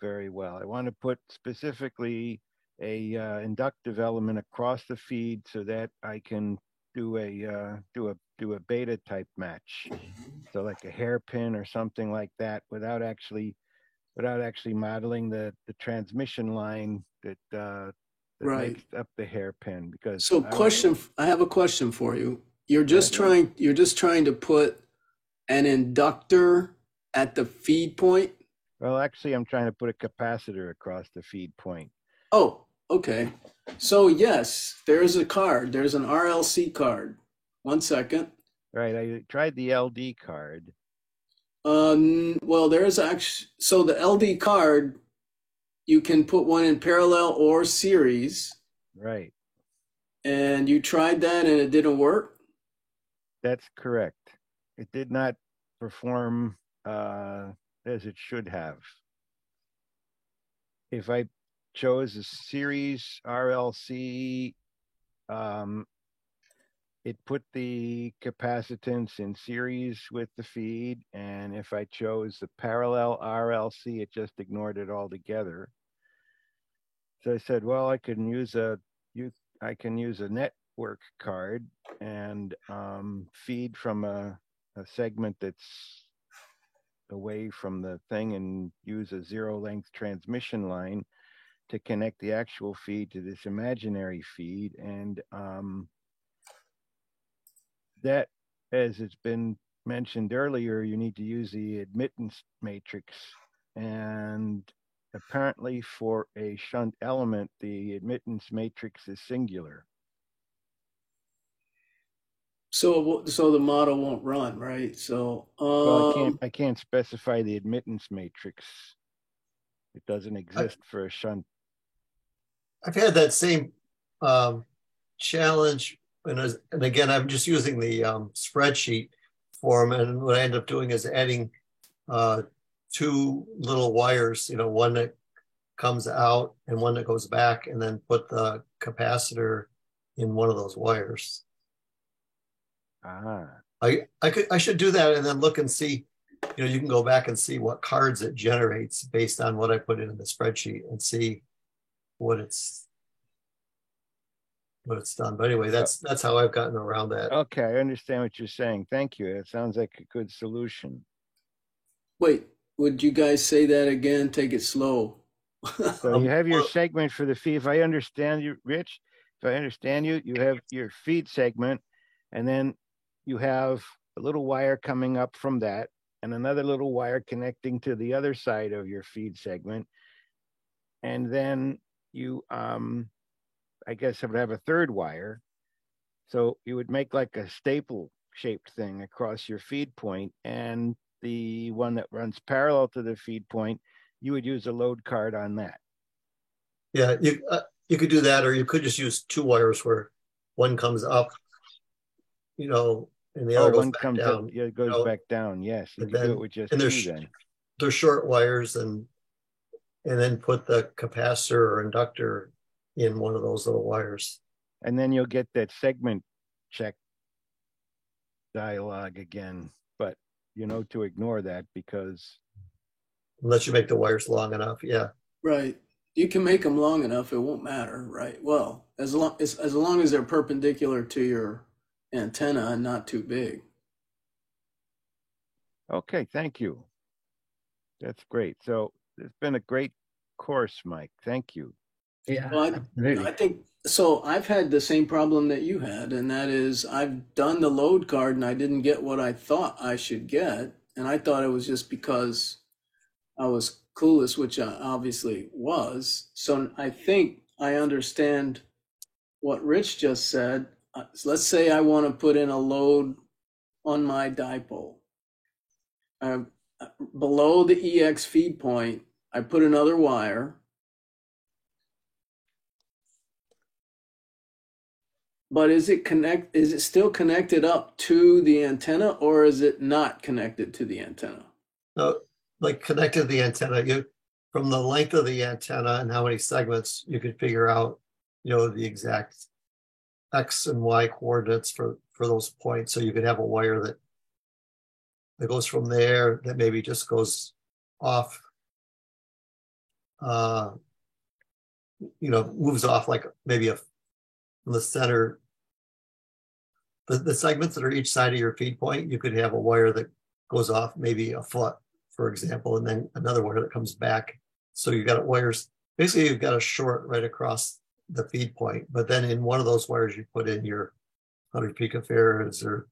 very well. I want to put specifically a inductive element across the feed so that I can do a beta type match, so like a hairpin or something like that, without actually modeling the transmission line that makes up the hairpin. Because so I have a question for you. You're just trying to put an inductor at the feed point? Well, actually, I'm trying to put a capacitor across the feed point. Oh, okay. So yes, there's a card. There's an RLC card. 1 second. Right, I tried the LD card. Well, there's actually, so the LD card, you can put one in parallel or series. Right. And you tried that and it didn't work? That's correct. It did not perform as it should have. If I chose a series RLC, it put the capacitance in series with the feed, and if I chose the parallel RLC, it just ignored it altogether. So I said, well, I can use a network card and feed from a segment that's away from the thing, and use a zero length transmission line to connect the actual feed to this imaginary feed. And that, as it's been mentioned earlier, you need to use the admittance matrix, and apparently for a shunt element, the admittance matrix is singular. So the model won't run, right? So well, I can't specify the admittance matrix. It doesn't exist for a shunt. I've had that same challenge, and again, I'm just using the spreadsheet form, and what I end up doing is adding two little wires, one that comes out and one that goes back, and then put the capacitor in one of those wires. I should do that and then look and see. You can go back and see what cards it generates based on what I put in the spreadsheet, and see what it's done. But anyway, that's how I've gotten around that. Okay, I understand what you're saying. Thank you. It sounds like a good solution. Wait, would you guys say that again? Take it slow. So you have your segment for the feed. If I understand you, Rich, you have your feed segment, and then you have a little wire coming up from that, and another little wire connecting to the other side of your feed segment. And then you, I guess I would have a third wire. So you would make like a staple shaped thing across your feed point, and the one that runs parallel to the feed point you would use a load card on that. Yeah, you could do that, or you could just use two wires where one comes up, and the other goes one back comes down. up, it goes back down. Yes, you And could do then- it with just and two there's- then. They're short wires, and then put the capacitor or inductor in one of those little wires. And then you'll get that segment check dialog again, but to ignore that because Unless you make the wires long enough, yeah. Right. You can make them long enough, it won't matter, right? Well, as long as they're perpendicular to your antenna and not too big. okay, thank you. That's great. So it's been a great course, Mike. Thank you. Yeah, Well, absolutely. I think so. I've had the same problem that you had, and that is I've done the load card and I didn't get what I thought I should get. And I thought it was just because I was clueless, which I obviously was. So I think I understand what Rich just said. Let's say I want to put in a load on my dipole. Below the EX feed point, I put another wire. But is it still connected up to the antenna, or is it not connected to the antenna? No, like connected to the antenna, from the length of the antenna and how many segments, you could figure out, the exact X and Y coordinates for those points. So you could have a wire that goes from there, that maybe just goes off, moves off like maybe from the center. The segments that are each side of your feed point, you could have a wire that goes off maybe a foot, for example, and then another wire that comes back. So you've got wires, basically you've got a short right across the feed point, but then in one of those wires you put in your 100 picofarads or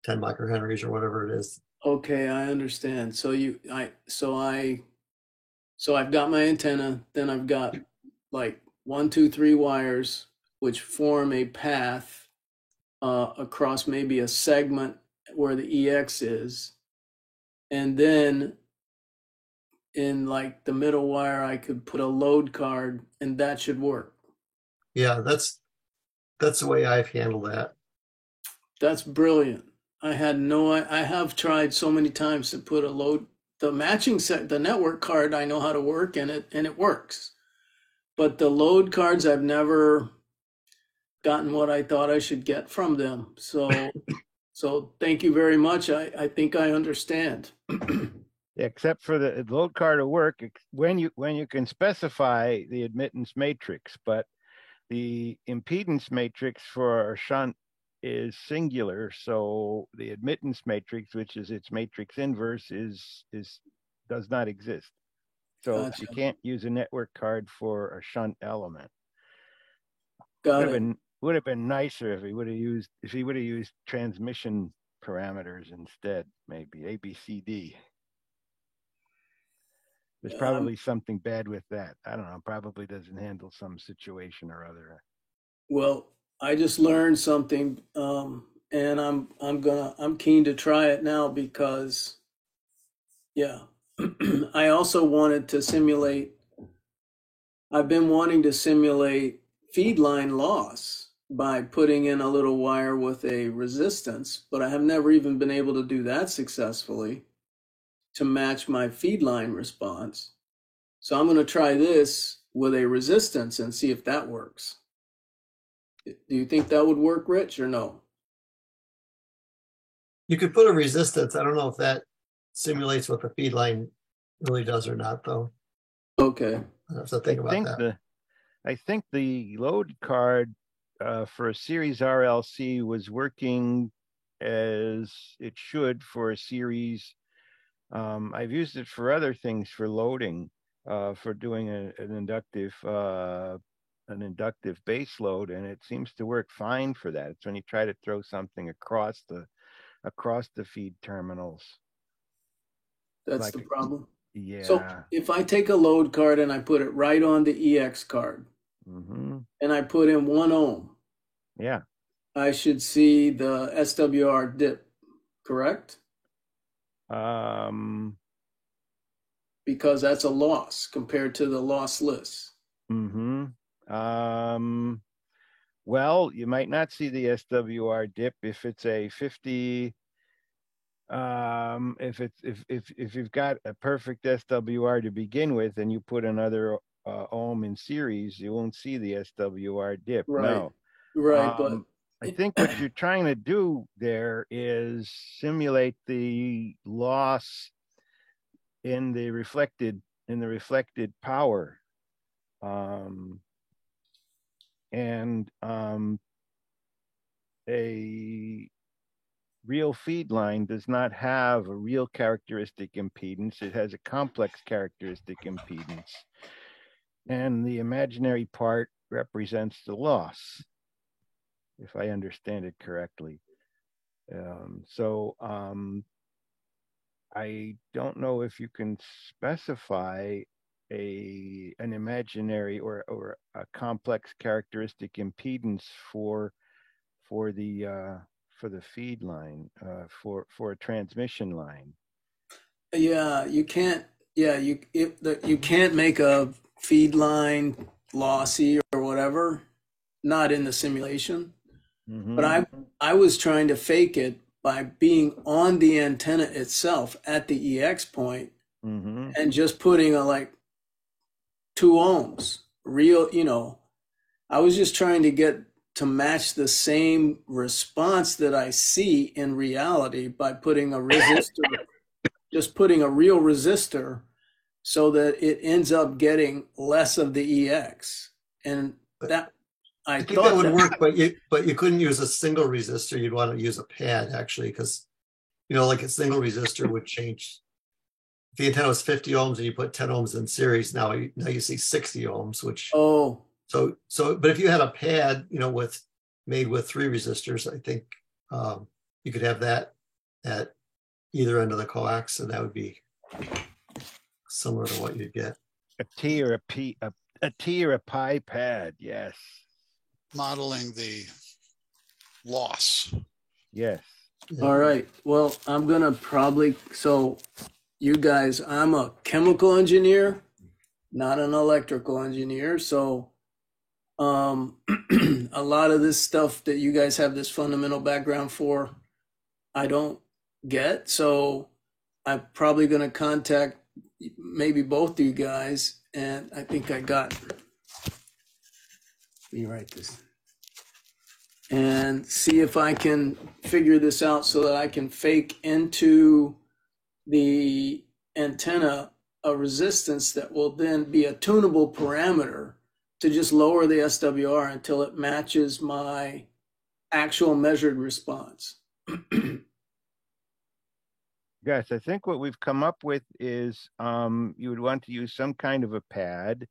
10 microhenries or whatever it is. Okay, I understand. So I've got my antenna, then I've got like 1, 2, 3 wires which form a path across maybe a segment where the EX is. And then in like the middle wire, I could put a load card and that should work. Yeah, that's the way I've handled that. That's brilliant. I have tried so many times to put the matching set, the network card, I know how to work and it works. But the load cards, I've never gotten what I thought I should get from them. So thank you very much. I think I understand. Except for the load card will work when you can specify the admittance matrix, but the impedance matrix for a shunt is singular. So the admittance matrix, which is its matrix inverse, does not exist. So Gotcha. you can't use a network card for a shunt element. Got it. Would have been nicer if he would have used transmission parameters instead, maybe ABCD. There's probably something bad with that. I don't know, probably doesn't handle some situation or other. Well, I just learned something, and I'm keen to try it now because, yeah, I also wanted to simulate. I've been wanting to simulate feed line loss by putting in a little wire with a resistance, but I have never even been able to do that successfully to match my feed line response. So I'm going to try this with a resistance and see if that works. Do you think that would work, Rich, or no? You could put a resistance. I don't know if that simulates what the feed line really does or not, though. Okay. I have to think about that. I think the load card for a series RLC was working as it should for a series. I've used it for other things, for loading, for doing an inductive base load, and it seems to work fine for that. It's when you try to throw something across the feed terminals. That's the problem. Yeah. So if I take a load card and I put it right on the EX card, and I put in 1 ohm, yeah, I should see the SWR dip, correct? because that's a loss compared to the lossless. Mm-hmm. Well, you might not see the SWR dip if it's a 50. If you've got a perfect SWR to begin with, and you put another ohm in series, you won't see the SWR dip. Right. No. Right, but I think what you're trying to do there is simulate the loss in the reflected power. A real feed line does not have a real characteristic impedance. It has a complex characteristic impedance. And the imaginary part represents the loss, if I understand it correctly. I don't know if you can specify an imaginary or a complex characteristic impedance for the feed line, for a transmission line. yeah, you can't. Yeah, you can't make a feed line lossy or whatever, not in the simulation. Mm-hmm. But I was trying to fake it by being on the antenna itself at the EX point, mm-hmm. and just putting a like 2 ohms real, I was just trying to get to match the same response that I see in reality by putting a resistor, just putting a real resistor so that it ends up getting less of the EX. And that I think that would work, but you couldn't use a single resistor. You'd want to use a pad actually, because like a single resistor would change. If the antenna was 50 ohms and you put 10 ohms in series, now you see 60 ohms, which but if you had a pad, made with 3 resistors, I think you could have that at either end of the coax, and that would be similar to what you'd get. A T or a pi pad, yes. Modeling the loss. Yes. All right. Well, I'm going to so you guys, I'm a chemical engineer, not an electrical engineer. So a lot of this stuff that you guys have this fundamental background for, I don't get. So I'm probably going to contact maybe both of you guys. And I think let me write this. And see if I can figure this out so that I can fake into the antenna a resistance that will then be a tunable parameter to just lower the SWR until it matches my actual measured response. Yes, I think what we've come up with is you would want to use some kind of a pad.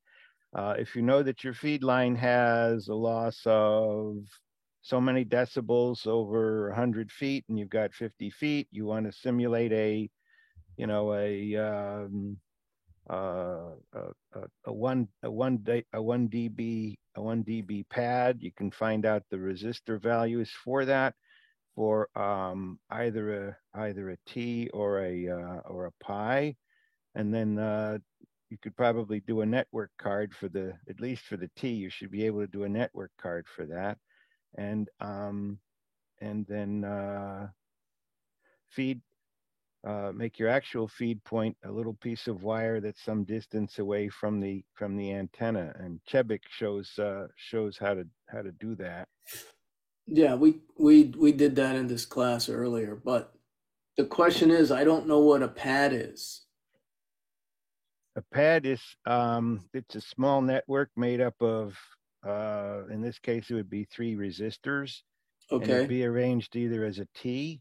If you know that your feed line has a loss of so many decibels over 100 feet and you've got 50 feet, you want to simulate a 1 dB pad. You can find out the resistor values for that, for either a T or a pi, and then you could probably do a network card at least for the T. You should be able to do a network card for that, and then make your actual feed point a little piece of wire that's some distance away from the antenna. And Chebik shows how to do that. Yeah, we did that in this class earlier, but the question is, I don't know what a pad is. A pad is it's a small network made up of in this case it would be 3 resistors. Okay. And it'd be arranged either as a T.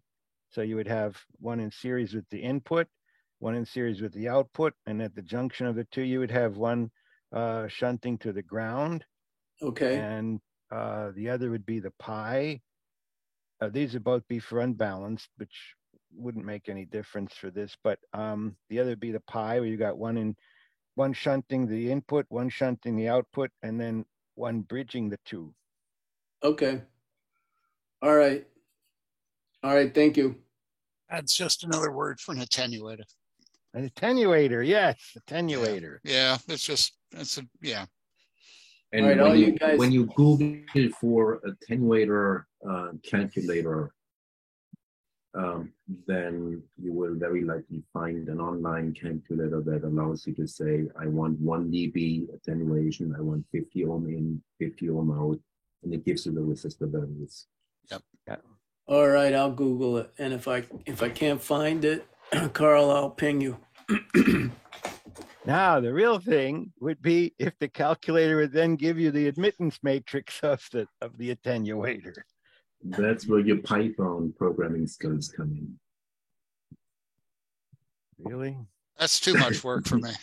So you would have one in series with the input, one in series with the output, and at the junction of the 2, you would have one shunting to the ground. Okay. And the other would be the pi. These would both be for unbalanced, which wouldn't make any difference for this. But the other would be the pi, where you got one shunting the input, one shunting the output, and then one bridging the 2. Okay. All right. Thank you. That's just another word for an attenuator. An attenuator, yes, attenuator. Yeah, yeah. And Right, all you guys- when you Google for attenuator calculator, then you will very likely find an online calculator that allows you to say, I want 1 dB attenuation, I want 50 ohm in, 50 ohm out, and it gives you the resistor values. All right, I'll Google it, and if I can't find it, Carl, I'll ping you. Now, the real thing would be if the calculator would then give you the admittance matrix of the attenuator. That's where your Python programming skills come in. Really? That's too much work for me.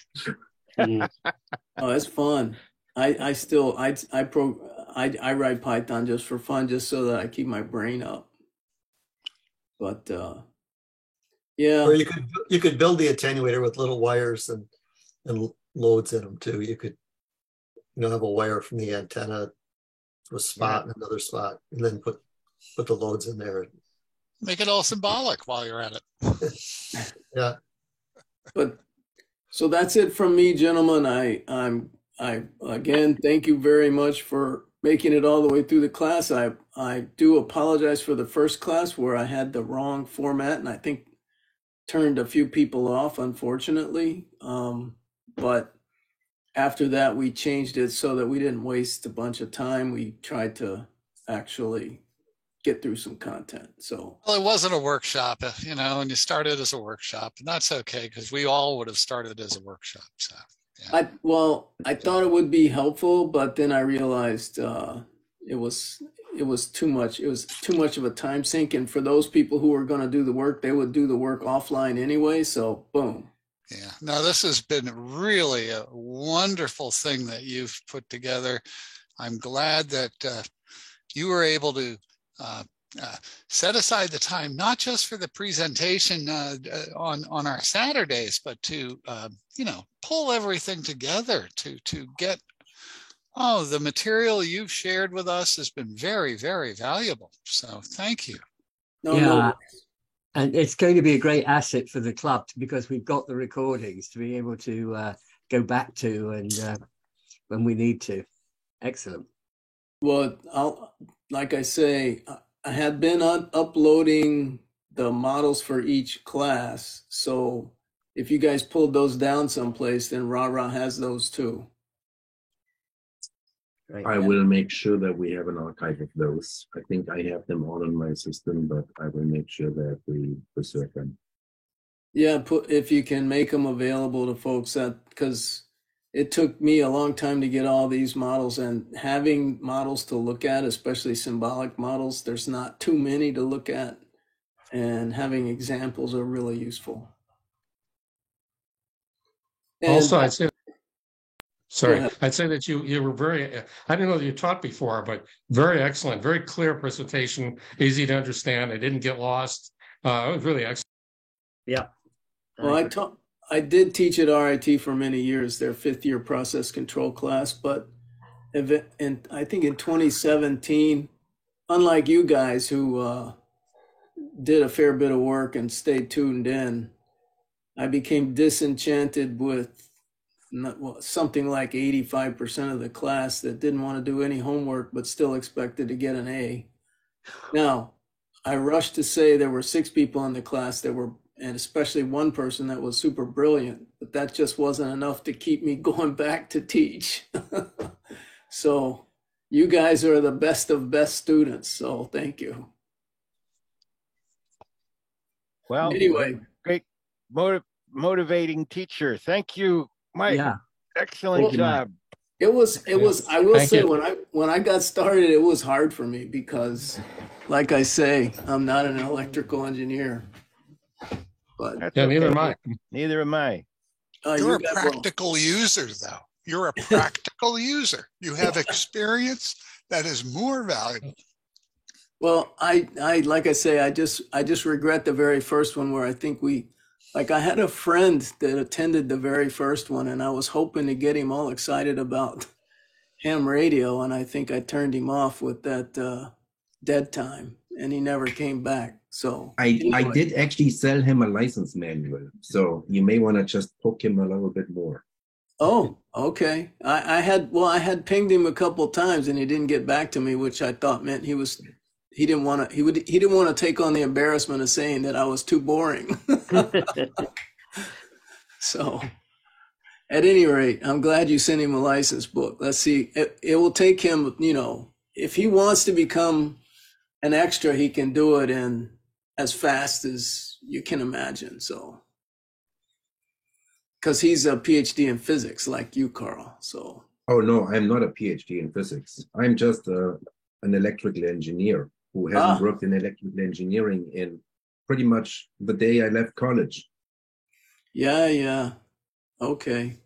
Oh, it's fun. I write Python just for fun, just so that I keep my brain up. But yeah. Or you could build the attenuator with little wires and loads in them too. You could, have a wire from the antenna to a spot and another spot, and then put the loads in there. Make it all symbolic while you're at it. Yeah. But so that's it from me, gentlemen. I again thank you very much for making it all the way through the class. I do apologize for the first class where I had the wrong format and I think turned a few people off, unfortunately. But after that, we changed it so that we didn't waste a bunch of time. We tried to actually get through some content. So, well, it wasn't a workshop, and you started as a workshop, and that's okay because we all would have started as a workshop. So, yeah. I thought it would be helpful, but then I realized it was too much. It was too much of a time sink, and for those people who were going to do the work, they would do the work offline anyway. So, boom. Yeah. No, this has been really a wonderful thing that you've put together. I'm glad that you were able to set aside the time, not just for the presentation on our Saturdays, but to, pull everything together to get, the material you've shared with us has been very, very valuable. So thank you. No. And it's going to be a great asset for the club because we've got the recordings to be able to go back to and when we need to. Excellent. Well, like I say, I had been uploading the models for each class. So if you guys pulled those down someplace, then Ra has those too. Great. I will make sure that we have an archive of those. I think I have them all in my system, but I will make sure that we preserve them. Yeah, if you can make them available to folks, because it took me a long time to get all these models, and having models to look at, especially symbolic models, there's not too many to look at, and having examples are really useful. And also, I'd say that you were very, I didn't know that you taught before, but very excellent, very clear presentation, easy to understand. I didn't get lost. It was really excellent. Yeah. Well, I did teach at RIT for many years, their 5th year process control class, but I think in 2017, unlike you guys who did a fair bit of work and stayed tuned in, I became disenchanted with something like 85% of the class that didn't want to do any homework but still expected to get an A. Now, I rushed to say there were 6 people in the class that were, and especially one person that was super brilliant, but that just wasn't enough to keep me going back to teach. So you guys are the best of best students, so thank you. Well, anyway, great motivating teacher. Thank you, Mike. Yeah. Excellent job. It was, I will Thank say, you. when I got started, it was hard for me because, like I say, I'm not an electrical engineer. But That's Yeah, neither okay. am I. Neither am I. You're a you got- practical user, though. You're a practical user. You have experience that is more valuable. Well, I like I say, I just regret the very first one where I think I had a friend that attended the very first one, and I was hoping to get him all excited about ham radio, and I think I turned him off with that dead time, and he never came back. So I anyway. did actually sell him a license manual, so you may want to just poke him a little bit more. Oh, okay. I had pinged him a couple times and he didn't get back to me, which I thought meant he didn't want to take on the embarrassment of saying that I was too boring. So at any rate, I'm glad you sent him a license book. Let's see. It will take him, if he wants to become an extra, he can do it in as fast as you can imagine. So because he's a PhD in physics like you, Carl. So. Oh, no, I'm not a PhD in physics. I'm just an electrical engineer who hasn't worked in electrical engineering in pretty much the day I left college. Yeah. Okay.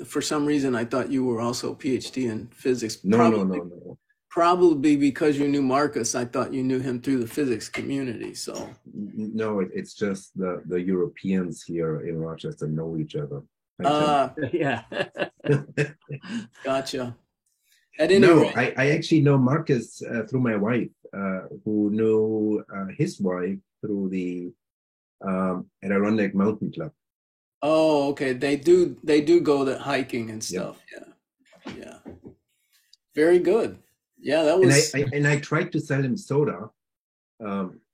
For some reason, I thought you were also a PhD in physics. No. Probably because you knew Marcus, I thought you knew him through the physics community. So no, it's just the Europeans here in Rochester know each other. Yeah. Gotcha. At any rate, I actually know Marcus through my wife, who knew his wife through the Adirondack Mountain Club. Oh, okay. They do go to hiking and stuff. Yeah. Very good. Yeah, that was. And I tried to sell him soda,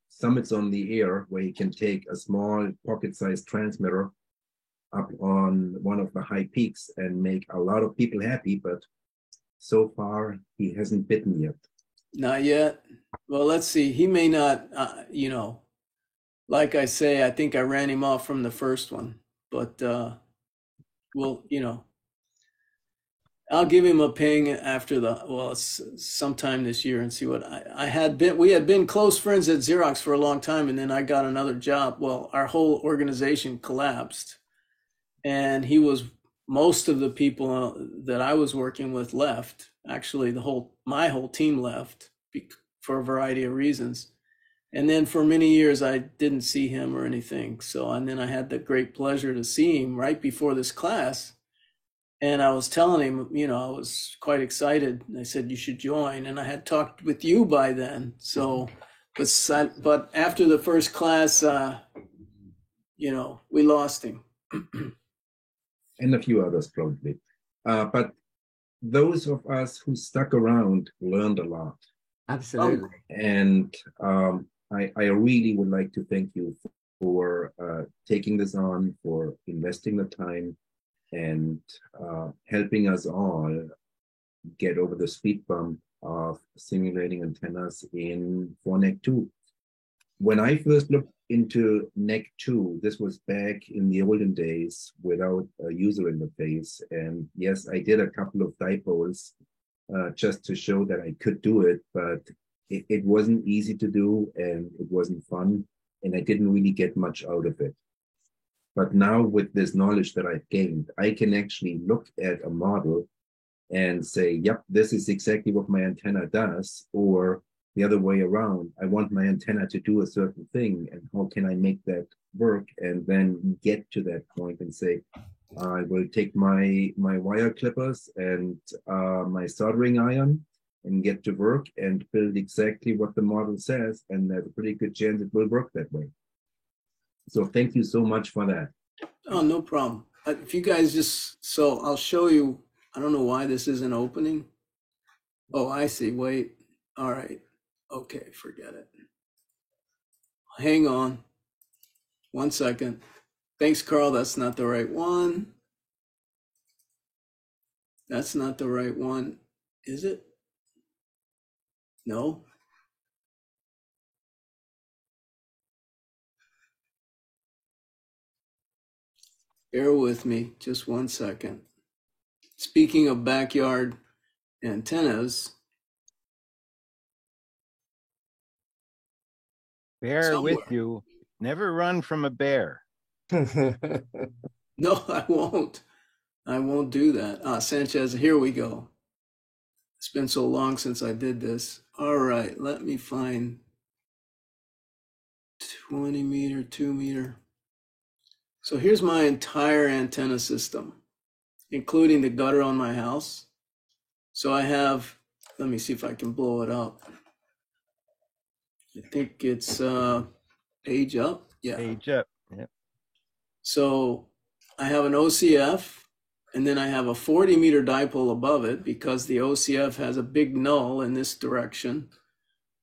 Summits on the Air, where he can take a small pocket-sized transmitter up on one of the high peaks and make a lot of people happy, but so far he hasn't bitten yet. Not yet. Well, let's see. He may not, like I say, I think I ran him off from the first one, but I'll give him a ping after it's sometime this year and see what we had been close friends at Xerox for a long time. And then I got another job. Well, our whole organization collapsed and most of the people that I was working with left. Actually, my whole team left for a variety of reasons. And then for many years, I didn't see him or anything. And then I had the great pleasure to see him right before this class. And I was telling him, I was quite excited. I said, you should join. And I had talked with you by then. So, but after the first class, we lost him. And a few others probably. But those of us who stuck around learned a lot. Absolutely. And I really would like to thank you for taking this on, for investing the time, and helping us all get over the speed bump of simulating antennas for NEC 2. When I first looked into NEC 2, this was back in the olden days without a user interface. And yes, I did a couple of dipoles just to show that I could do it, but it wasn't easy to do and it wasn't fun. And I didn't really get much out of it. But now with this knowledge that I've gained, I can actually look at a model and say, yep, this is exactly what my antenna does. Or the other way around, I want my antenna to do a certain thing. And how can I make that work? And then get to that point and say, I will take my wire clippers and my soldering iron and get to work and build exactly what the model says. And there's a pretty good chance it will work that way. So thank you so much for that. Oh, no problem. If you guys I'll show you. I don't know why this isn't opening. Oh, I see. Wait. All right. Okay, forget it. Hang on. 1 second. Thanks, Carl. That's not the right one. That's not the right one. Is it? No. Bear with me just 1 second. Speaking of backyard antennas. Bear with you. Never run from a bear. No, I won't. I won't do that. Sanchez, here we go. It's been so long since I did this. All right, let me find 20 meter, 2 meter. So here's my entire antenna system, including the gutter on my house. So I have, let me see if I can blow it up. I think it's Page up. Yeah. Page up. Yeah. So I have an OCF, and then I have a 40 meter dipole above it because the OCF has a big null in this direction.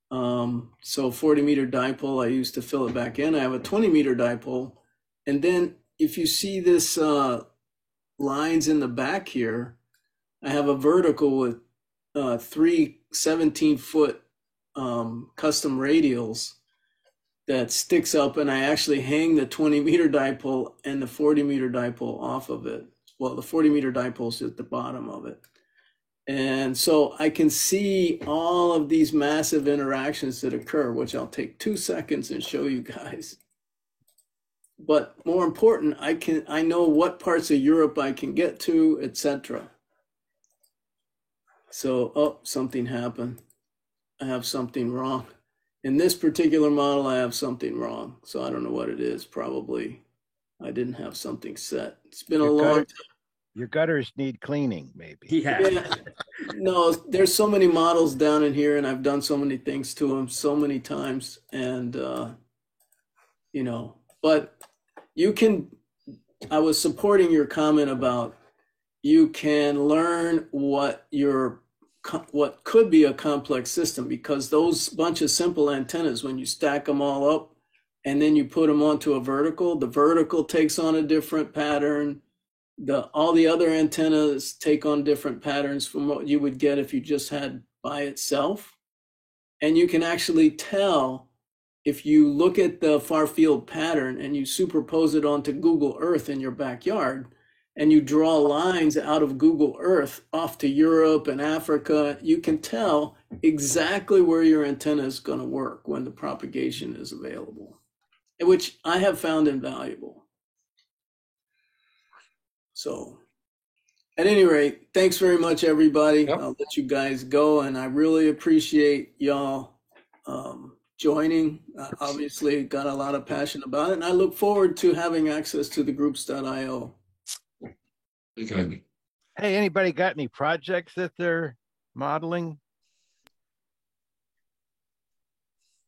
So 40 meter dipole I use to fill it back in. I have a 20 meter dipole. And then if you see this lines in the back here, I have a vertical with 3 17-foot custom radials that sticks up, and I actually hang the 20 meter dipole and the 40 meter dipole off of it. Well, the 40 meter dipole is at the bottom of it. And so I can see all of these massive interactions that occur, which I'll take 2 seconds and show you guys. But more important, I know what parts of Europe I can get to, etc. So, oh, something happened. I have something wrong. In this particular model, I have something wrong. So I don't know what it is. Probably I didn't have something set. It's been a long time. Your gutters need cleaning, maybe. Yeah. No, there's so many models down in here, and I've done so many things to them so many times. And, you know, but you can, I was supporting your comment about you can learn what could be a complex system, because those bunch of simple antennas, when you stack them all up and then you put them onto a vertical, the vertical takes on a different pattern. All the other antennas take on different patterns from what you would get if you just had by itself. And you can actually tell if you look at the far field pattern and you superpose it onto Google Earth in your backyard, and you draw lines out of Google Earth off to Europe and Africa, you can tell exactly where your antenna is going to work when the propagation is available, which I have found invaluable. So at any rate, thanks very much, everybody. Yep. I'll let you guys go, and I really appreciate y'all joining. Obviously got a lot of passion about it, and I look forward to having access to the groups.io. Okay. Hey, anybody got any projects that they're modeling?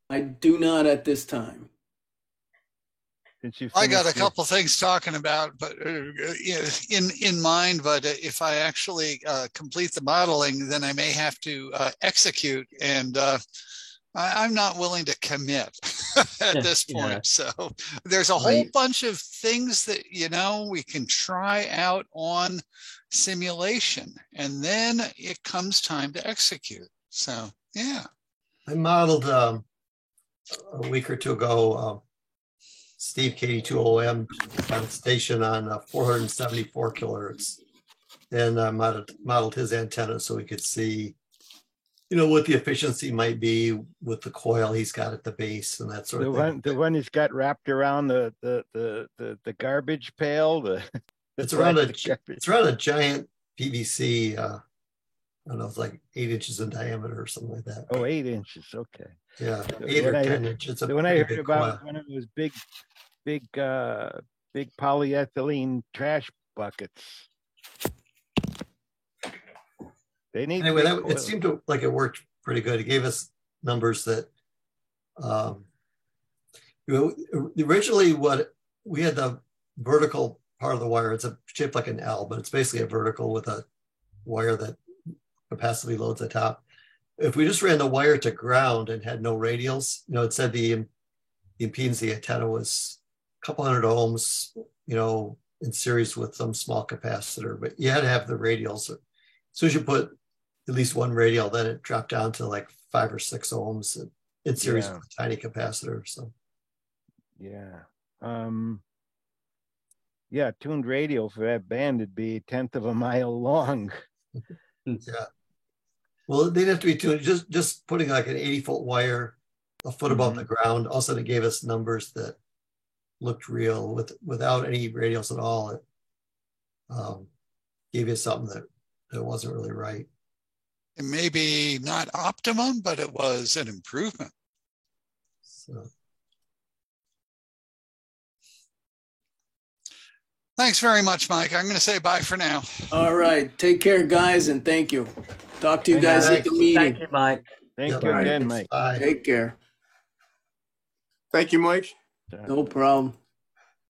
I do not at this time. Since you I got a finished your- couple things talking about, but in mind. But if I actually complete the modeling, then I may have to execute, and I'm not willing to commit at this point. Yeah. So there's a whole bunch of things that we can try out on simulation, and then it comes time to execute. So yeah, I modeled a week or two ago. Steve KD2OM on a station on 474 kilohertz, and I modeled his antenna so we could see, what the efficiency might be with the coil he's got at the base and that sort of thing. The one he's got wrapped around the garbage pail. It's around a giant PVC. I don't know, it's like 8 inches in diameter or something like that. Oh, 8 inches. Okay. Yeah, 8 or 10 inches. When I heard about one of those big polyethylene trash buckets. They need anyway. It seemed like it worked pretty good. It gave us numbers that, originally what we had, the vertical part of the wire. It's shaped like an L, but it's basically a vertical with a wire that capacity loads at the top. If we just ran the wire to ground and had no radials, it said the impedance of the antenna was a couple hundred ohms, in series with some small capacitor, but you had to have the radials. As soon as you put at least one radial, then it dropped down to like 5 or 6 ohms in series with a tiny capacitor. So, tuned radial for that band would be 1/10 of a mile long. Yeah. Well, they'd have to be tuned. Just putting like an 80-foot wire a foot above the ground. Also, it gave us numbers that looked real without any radials at all. It gave you something that wasn't really right. it may be not optimum, but it was an improvement. So. Thanks very much, Mike. I'm going to say bye for now. All right. Take care, guys, and thank you. Talk to you guys at the meeting. Thank you, Mike. Thank Yep. you All right. again, Mike. Bye. Take care. Thank you, Mike. No problem.